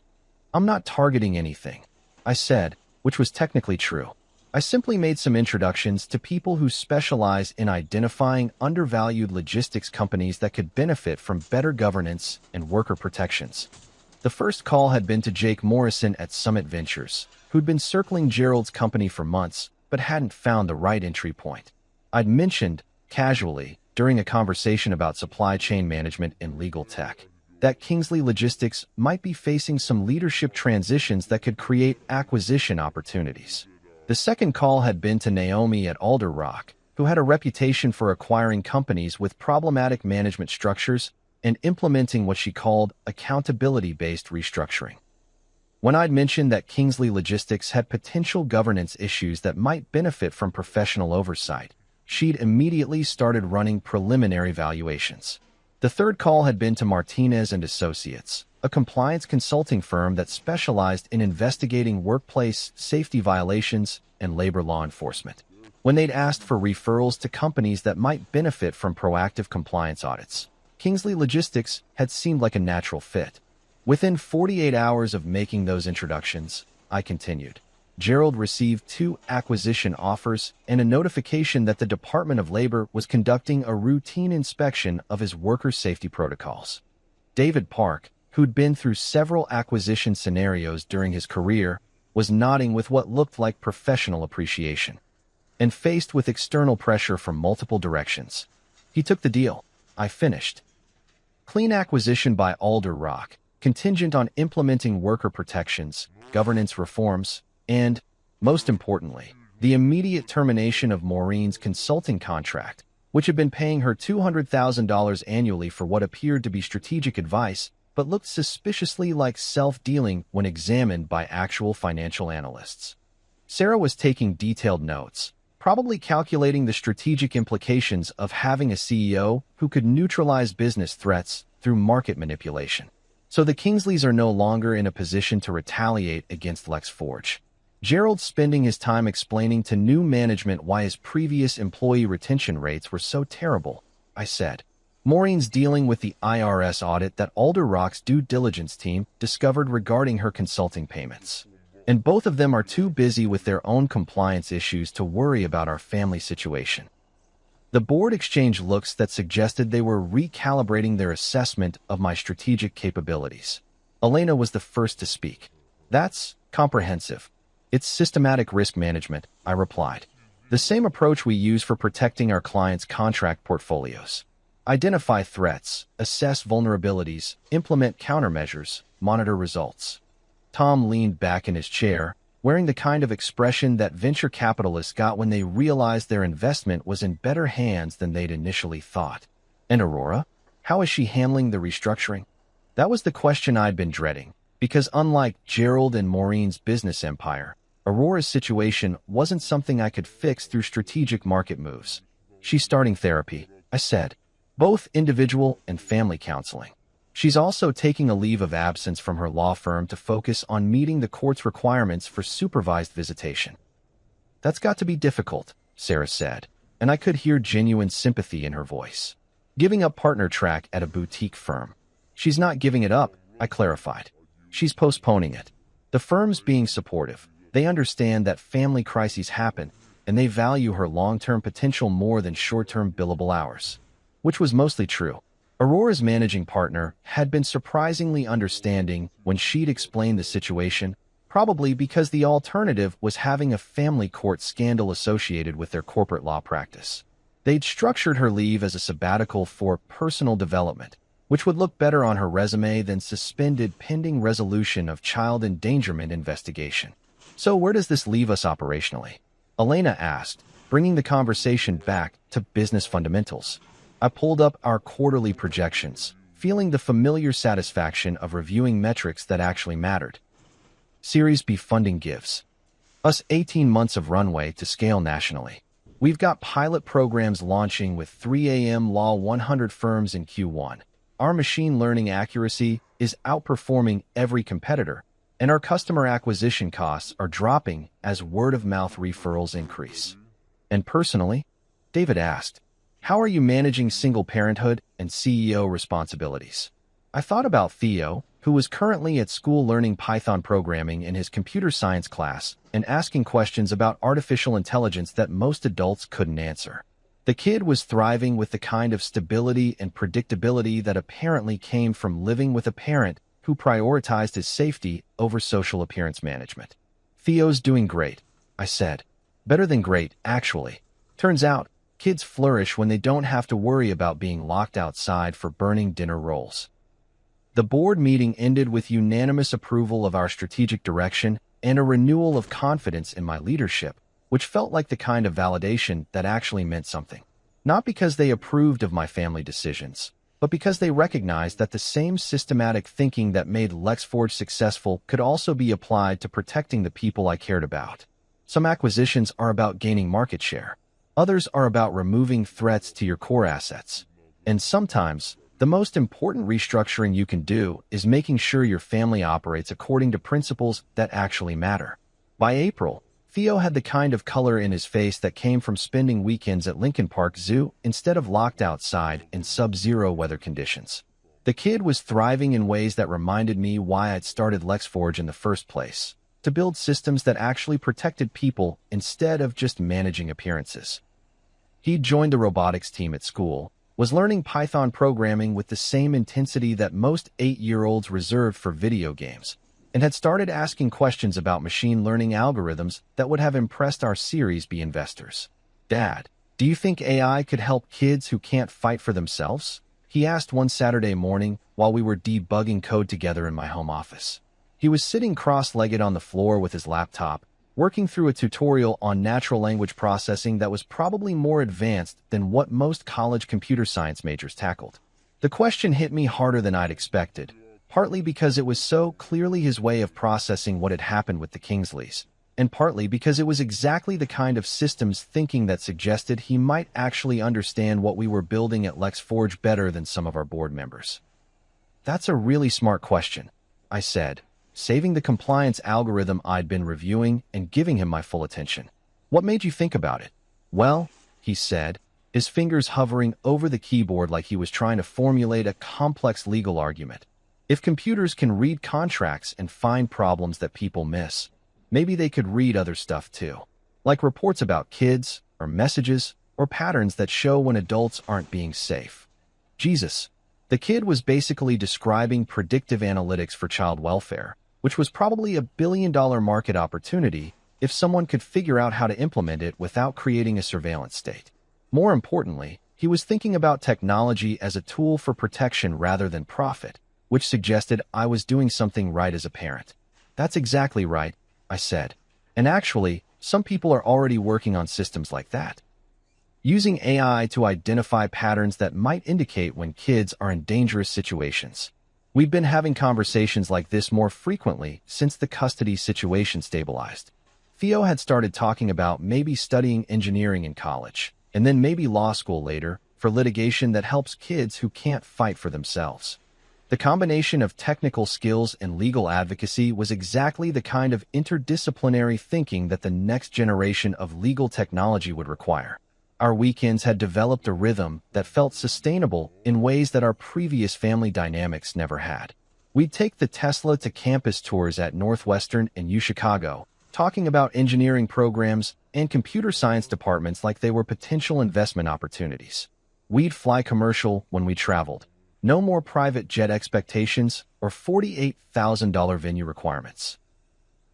I'm not targeting anything, I said, which was technically true. I simply made some introductions to people who specialize in identifying undervalued logistics companies that could benefit from better governance and worker protections. The first call had been to Jake Morrison at Summit Ventures, who'd been circling Gerald's company for months, but hadn't found the right entry point. I'd mentioned, casually, during a conversation about supply chain management and legal tech, that Kingsley Logistics might be facing some leadership transitions that could create acquisition opportunities. The second call had been to Naomi at Alder Rock, who had a reputation for acquiring companies with problematic management structures and implementing what she called accountability-based restructuring. When I'd mentioned that Kingsley Logistics had potential governance issues that might benefit from professional oversight, she'd immediately started running preliminary valuations. The third call had been to Martinez and Associates, a compliance consulting firm that specialized in investigating workplace safety violations and labor law enforcement. When they'd asked for referrals to companies that might benefit from proactive compliance audits, Kingsley Logistics had seemed like a natural fit. Within 48 hours of making those introductions, I continued, Gerald received 2 acquisition offers and a notification that the Department of Labor was conducting a routine inspection of his worker safety protocols. David Park, who'd been through several acquisition scenarios during his career, was nodding with what looked like professional appreciation. And faced with external pressure from multiple directions, he took the deal. I finished. Clean acquisition by Alder Rock, contingent on implementing worker protections, governance reforms, and, most importantly, The immediate termination of Maureen's consulting contract, which had been paying her $200,000 annually for what appeared to be strategic advice, but looked suspiciously like self-dealing when examined by actual financial analysts. Sarah was taking detailed notes, probably calculating the strategic implications of having a CEO who could neutralize business threats through market manipulation. So the Kingsleys are no longer in a position to retaliate against LexForge. Gerald's spending his time explaining to new management why his previous employee retention rates were so terrible, I said. Maureen's dealing with the IRS audit that Alder-Rock's due diligence team discovered regarding her consulting payments. And both of them are too busy with their own compliance issues to worry about our family situation. The board exchanged looks that suggested they were recalibrating their assessment of my strategic capabilities. Elena was the first to speak. That's comprehensive. It's systematic risk management, I replied. The same approach we use for protecting our clients' contract portfolios. Identify threats, assess vulnerabilities, implement countermeasures, monitor results. Tom leaned back in his chair, wearing the kind of expression that venture capitalists got when they realized their investment was in better hands than they'd initially thought. And Aurora? How is she handling the restructuring? That was the question I'd been dreading, because unlike Gerald and Maureen's business empire, Aurora's situation wasn't something I could fix through strategic market moves. She's starting therapy, I said, both individual and family counseling. She's also taking a leave of absence from her law firm to focus on meeting the court's requirements for supervised visitation. That's got to be difficult, Sarah said, and I could hear genuine sympathy in her voice. Giving up partner track at a boutique firm. She's not giving it up, I clarified. She's postponing it. The firm's being supportive. They understand that family crises happen, and they value her long-term potential more than short-term billable hours. Which was mostly true. Aurora's managing partner had been surprisingly understanding when she'd explained the situation, probably because the alternative was having a family court scandal associated with their corporate law practice. They'd structured her leave as a sabbatical for personal development, which would look better on her resume than suspended pending resolution of child endangerment investigation. So where does this leave us operationally? Elena asked, bringing the conversation back to business fundamentals. I pulled up our quarterly projections, feeling the familiar satisfaction of reviewing metrics that actually mattered. Series B funding gives us 18 months of runway to scale nationally. We've got pilot programs launching with 3AM Law 100 firms in Q1. Our machine learning accuracy is outperforming every competitor, and our customer acquisition costs are dropping as word-of-mouth referrals increase. And personally, David asked, how are you managing single parenthood and CEO responsibilities? I thought about Theo, who was currently at school learning Python programming in his computer science class and asking questions about artificial intelligence that most adults couldn't answer. The kid was thriving with the kind of stability and predictability that apparently came from living with a parent who prioritized his safety over social appearance management. Theo's doing great, I said. Better than great, actually. Turns out, kids flourish when they don't have to worry about being locked outside for burning dinner rolls. The board meeting ended with unanimous approval of our strategic direction and a renewal of confidence in my leadership, which felt like the kind of validation that actually meant something. Not because they approved of my family decisions, but because they recognized that the same systematic thinking that made LexForge successful could also be applied to protecting the people I cared about. Some acquisitions are about gaining market share. Others are about removing threats to your core assets. And sometimes, the most important restructuring you can do is making sure your family operates according to principles that actually matter. By April, Theo had the kind of color in his face that came from spending weekends at Lincoln Park Zoo instead of locked outside in sub-zero weather conditions. The kid was thriving in ways that reminded me why I'd started LexForge in the first place, to build systems that actually protected people instead of just managing appearances. He'd joined the robotics team at school, was learning Python programming with the same intensity that most 8-year-olds reserved for video games, and had started asking questions about machine learning algorithms that would have impressed our Series B investors. Dad, do you think AI could help kids who can't fight for themselves? He asked one Saturday morning while we were debugging code together in my home office. He was sitting cross-legged on the floor with his laptop, working through a tutorial on natural language processing that was probably more advanced than what most college computer science majors tackled. The question hit me harder than I'd expected, partly because it was so clearly his way of processing what had happened with the Kingsleys, and partly because it was exactly the kind of systems thinking that suggested he might actually understand what we were building at LexForge better than some of our board members. "That's a really smart question," I said, saving the compliance algorithm I'd been reviewing and giving him my full attention. "What made you think about it?" "Well," he said, his fingers hovering over the keyboard like he was trying to formulate a complex legal argument. "If computers can read contracts and find problems that people miss, maybe they could read other stuff too, like reports about kids, or messages, or patterns that show when adults aren't being safe." Jesus. The kid was basically describing predictive analytics for child welfare, which was probably a billion-dollar market opportunity if someone could figure out how to implement it without creating a surveillance state. More importantly, he was thinking about technology as a tool for protection rather than profit, which suggested I was doing something right as a parent. "That's exactly right," I said. "And actually, some people are already working on systems like that, using AI to identify patterns that might indicate when kids are in dangerous situations. We've been having conversations like this more frequently since the custody situation stabilized. Theo had started talking about maybe studying engineering in college, and then maybe law school later, for litigation that helps kids who can't fight for themselves. The combination of technical skills and legal advocacy was exactly the kind of interdisciplinary thinking that the next generation of legal technology would require. Our weekends had developed a rhythm that felt sustainable in ways that our previous family dynamics never had. We'd take the Tesla to campus tours at Northwestern and UChicago, talking about engineering programs and computer science departments like they were potential investment opportunities. We'd fly commercial when we traveled. No more private jet expectations or $48,000 venue requirements.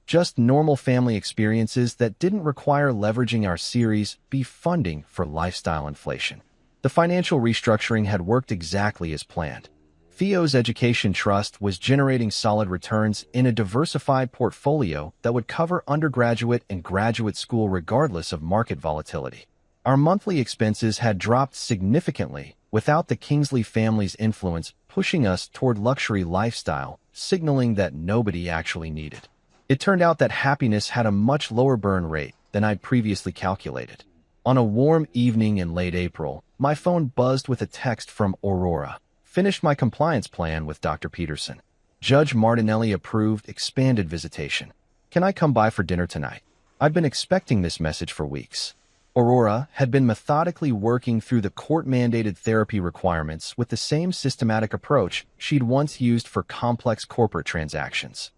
Just normal family experiences that didn't require leveraging our Series B funding for lifestyle inflation. The financial restructuring had worked exactly as planned. Theo's education trust was generating solid returns in a diversified portfolio that would cover undergraduate and graduate school regardless of market volatility. Our monthly expenses had dropped significantly without the Kingsley family's influence pushing us toward luxury lifestyle, signaling that nobody actually needed. It turned out that happiness had a much lower burn rate than I'd previously calculated. On a warm evening in late April, my phone buzzed with a text from Aurora. "Finished my compliance plan with Dr. Peterson. Judge Martinelli approved expanded visitation. Can I come by for dinner tonight?" I'd been expecting this message for weeks. Aurora had been methodically working through the court-mandated therapy requirements with the same systematic approach she'd once used for complex corporate transactions.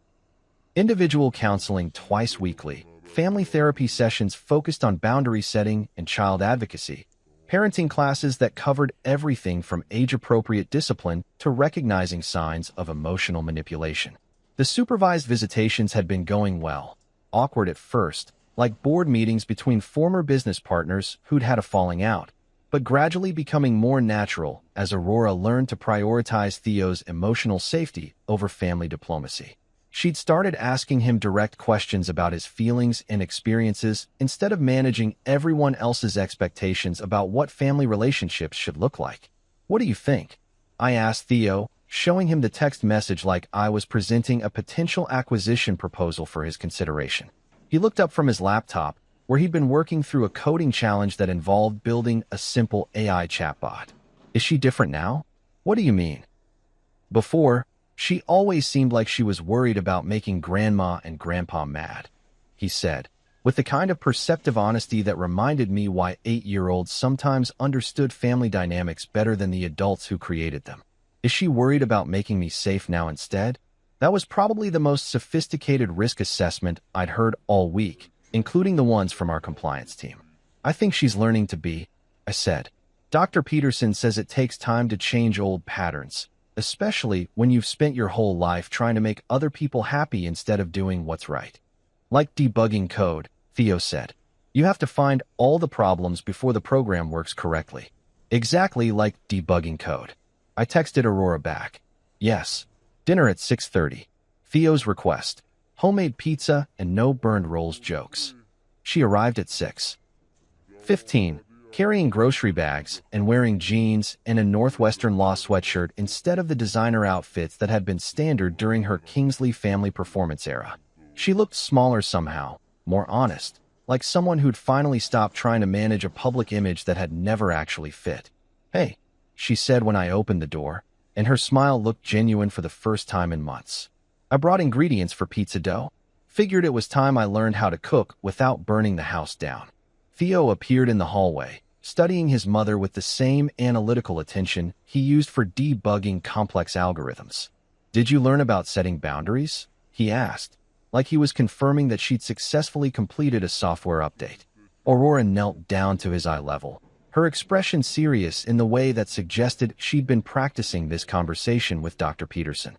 Individual counseling twice weekly, family therapy sessions focused on boundary setting and child advocacy, parenting classes that covered everything from age-appropriate discipline to recognizing signs of emotional manipulation. The supervised visitations had been going well, awkward at first, like board meetings between former business partners who'd had a falling out, but gradually becoming more natural as Aurora learned to prioritize Theo's emotional safety over family diplomacy. She'd started asking him direct questions about his feelings and experiences instead of managing everyone else's expectations about what family relationships should look like. "What do you think?" I asked Theo, showing him the text message like I was presenting a potential acquisition proposal for his consideration. He looked up from his laptop, where he'd been working through a coding challenge that involved building a simple AI chatbot. "Is she different now?" "What do you mean?" "Before, she always seemed like she was worried about making Grandma and Grandpa mad," he said, with the kind of perceptive honesty that reminded me why 8-year-olds sometimes understood family dynamics better than the adults who created them. "Is she worried about making me safe now instead?" That was probably the most sophisticated risk assessment I'd heard all week, including the ones from our compliance team. "I think she's learning to be," I said. "Dr. Peterson says it takes time to change old patterns, especially when you've spent your whole life trying to make other people happy instead of doing what's right. Like debugging code," Theo said. "You have to find all the problems before the program works correctly." "Exactly like debugging code." I texted Aurora back. "Yes. Dinner at 6:30. Theo's request. homemade pizza, and no burned rolls jokes. She arrived at 6:15, carrying grocery bags and wearing jeans and a Northwestern Law sweatshirt instead of the designer outfits that had been standard during her Kingsley family performance era. She looked smaller somehow, more honest, like someone who'd finally stopped trying to manage a public image that had never actually fit. "Hey," she said when I opened the door, and her smile looked genuine for the first time in months. "I brought ingredients for pizza dough. Figured it was time I learned how to cook without burning the house down." Theo appeared in the hallway, studying his mother with the same analytical attention he used for debugging complex algorithms. "Did you learn about setting boundaries?" he asked, like he was confirming that she'd successfully completed a software update. Aurora knelt down to his eye level, her expression serious in the way that suggested she'd been practicing this conversation with Dr. Peterson.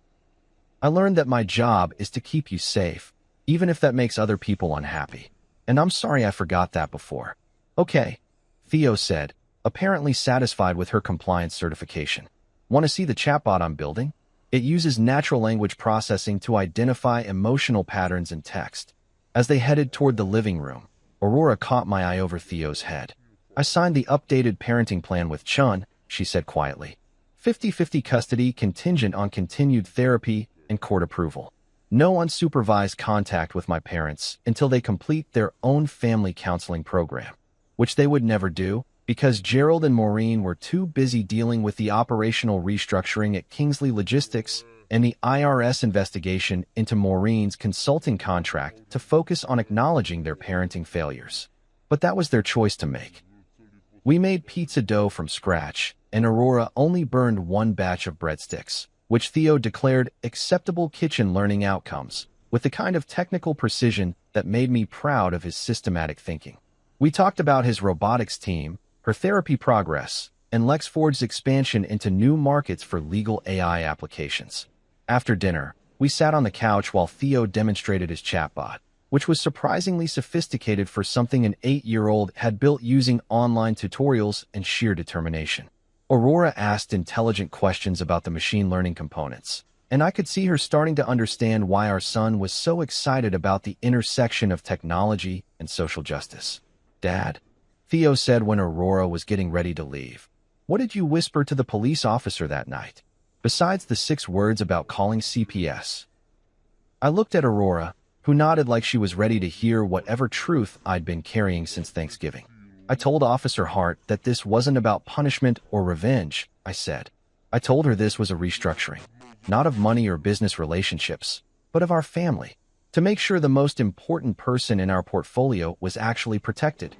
"I learned that my job is to keep you safe, even if that makes other people unhappy. And I'm sorry I forgot that before." "Okay," Theo said, apparently satisfied with her compliance certification. "Want to see the chatbot I'm building? It uses natural language processing to identify emotional patterns in text." As they headed toward the living room, Aurora caught my eye over Theo's head. "I signed the updated parenting plan with Chun," she said quietly. 50-50 custody contingent on continued therapy and court approval. No unsupervised contact with my parents until they complete their own family counseling program, which they would never do because Gerald and Maureen were too busy dealing with the operational restructuring at Kingsley Logistics and the IRS investigation into Maureen's consulting contract to focus on acknowledging their parenting failures. But that was their choice to make. We made pizza dough from scratch, and Aurora only burned one batch of breadsticks, which Theo declared acceptable kitchen learning outcomes, with the kind of technical precision that made me proud of his systematic thinking. We talked about his robotics team, her therapy progress, and LexForge's expansion into new markets for legal AI applications. After dinner, we sat on the couch while Theo demonstrated his chatbot, which was surprisingly sophisticated for something an 8-year-old had built using online tutorials and sheer determination. Aurora asked intelligent questions about the machine learning components, and I could see her starting to understand why our son was so excited about the intersection of technology and social justice. "Dad," Theo said when Aurora was getting ready to leave, "what did you whisper to the police officer that night, besides the 6 words about calling CPS?" I looked at Aurora, who nodded like she was ready to hear whatever truth I'd been carrying since Thanksgiving. "I told Officer Hart that this wasn't about punishment or revenge," I said. "I told her this was a restructuring, not of money or business relationships, but of our family, to make sure the most important person in our portfolio was actually protected."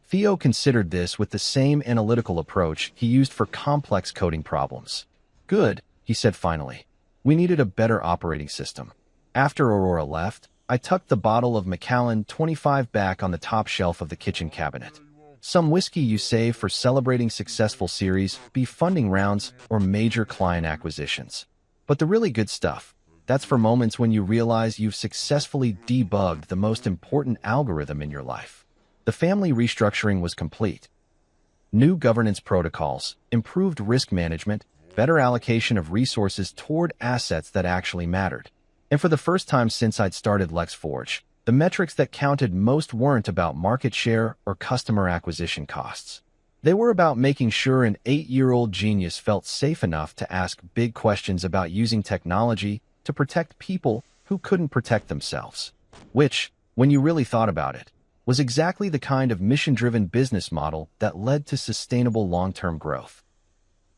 Theo considered this with the same analytical approach he used for complex coding problems. "Good," he said finally. "We needed a better operating system." After Aurora left, I tucked the bottle of Macallan 25 back on the top shelf of the kitchen cabinet. Some whiskey you save for celebrating successful Series B funding rounds or major client acquisitions. But the really good stuff, that's for moments when you realize you've successfully debugged the most important algorithm in your life. The family restructuring was complete. New governance protocols, improved risk management, better allocation of resources toward assets that actually mattered. And for the first time since I'd started LexForge, the metrics that counted most weren't about market share or customer acquisition costs. They were about making sure an 8-year-old genius felt safe enough to ask big questions about using technology to protect people who couldn't protect themselves. Which, when you really thought about it, was exactly the kind of mission-driven business model that led to sustainable long-term growth.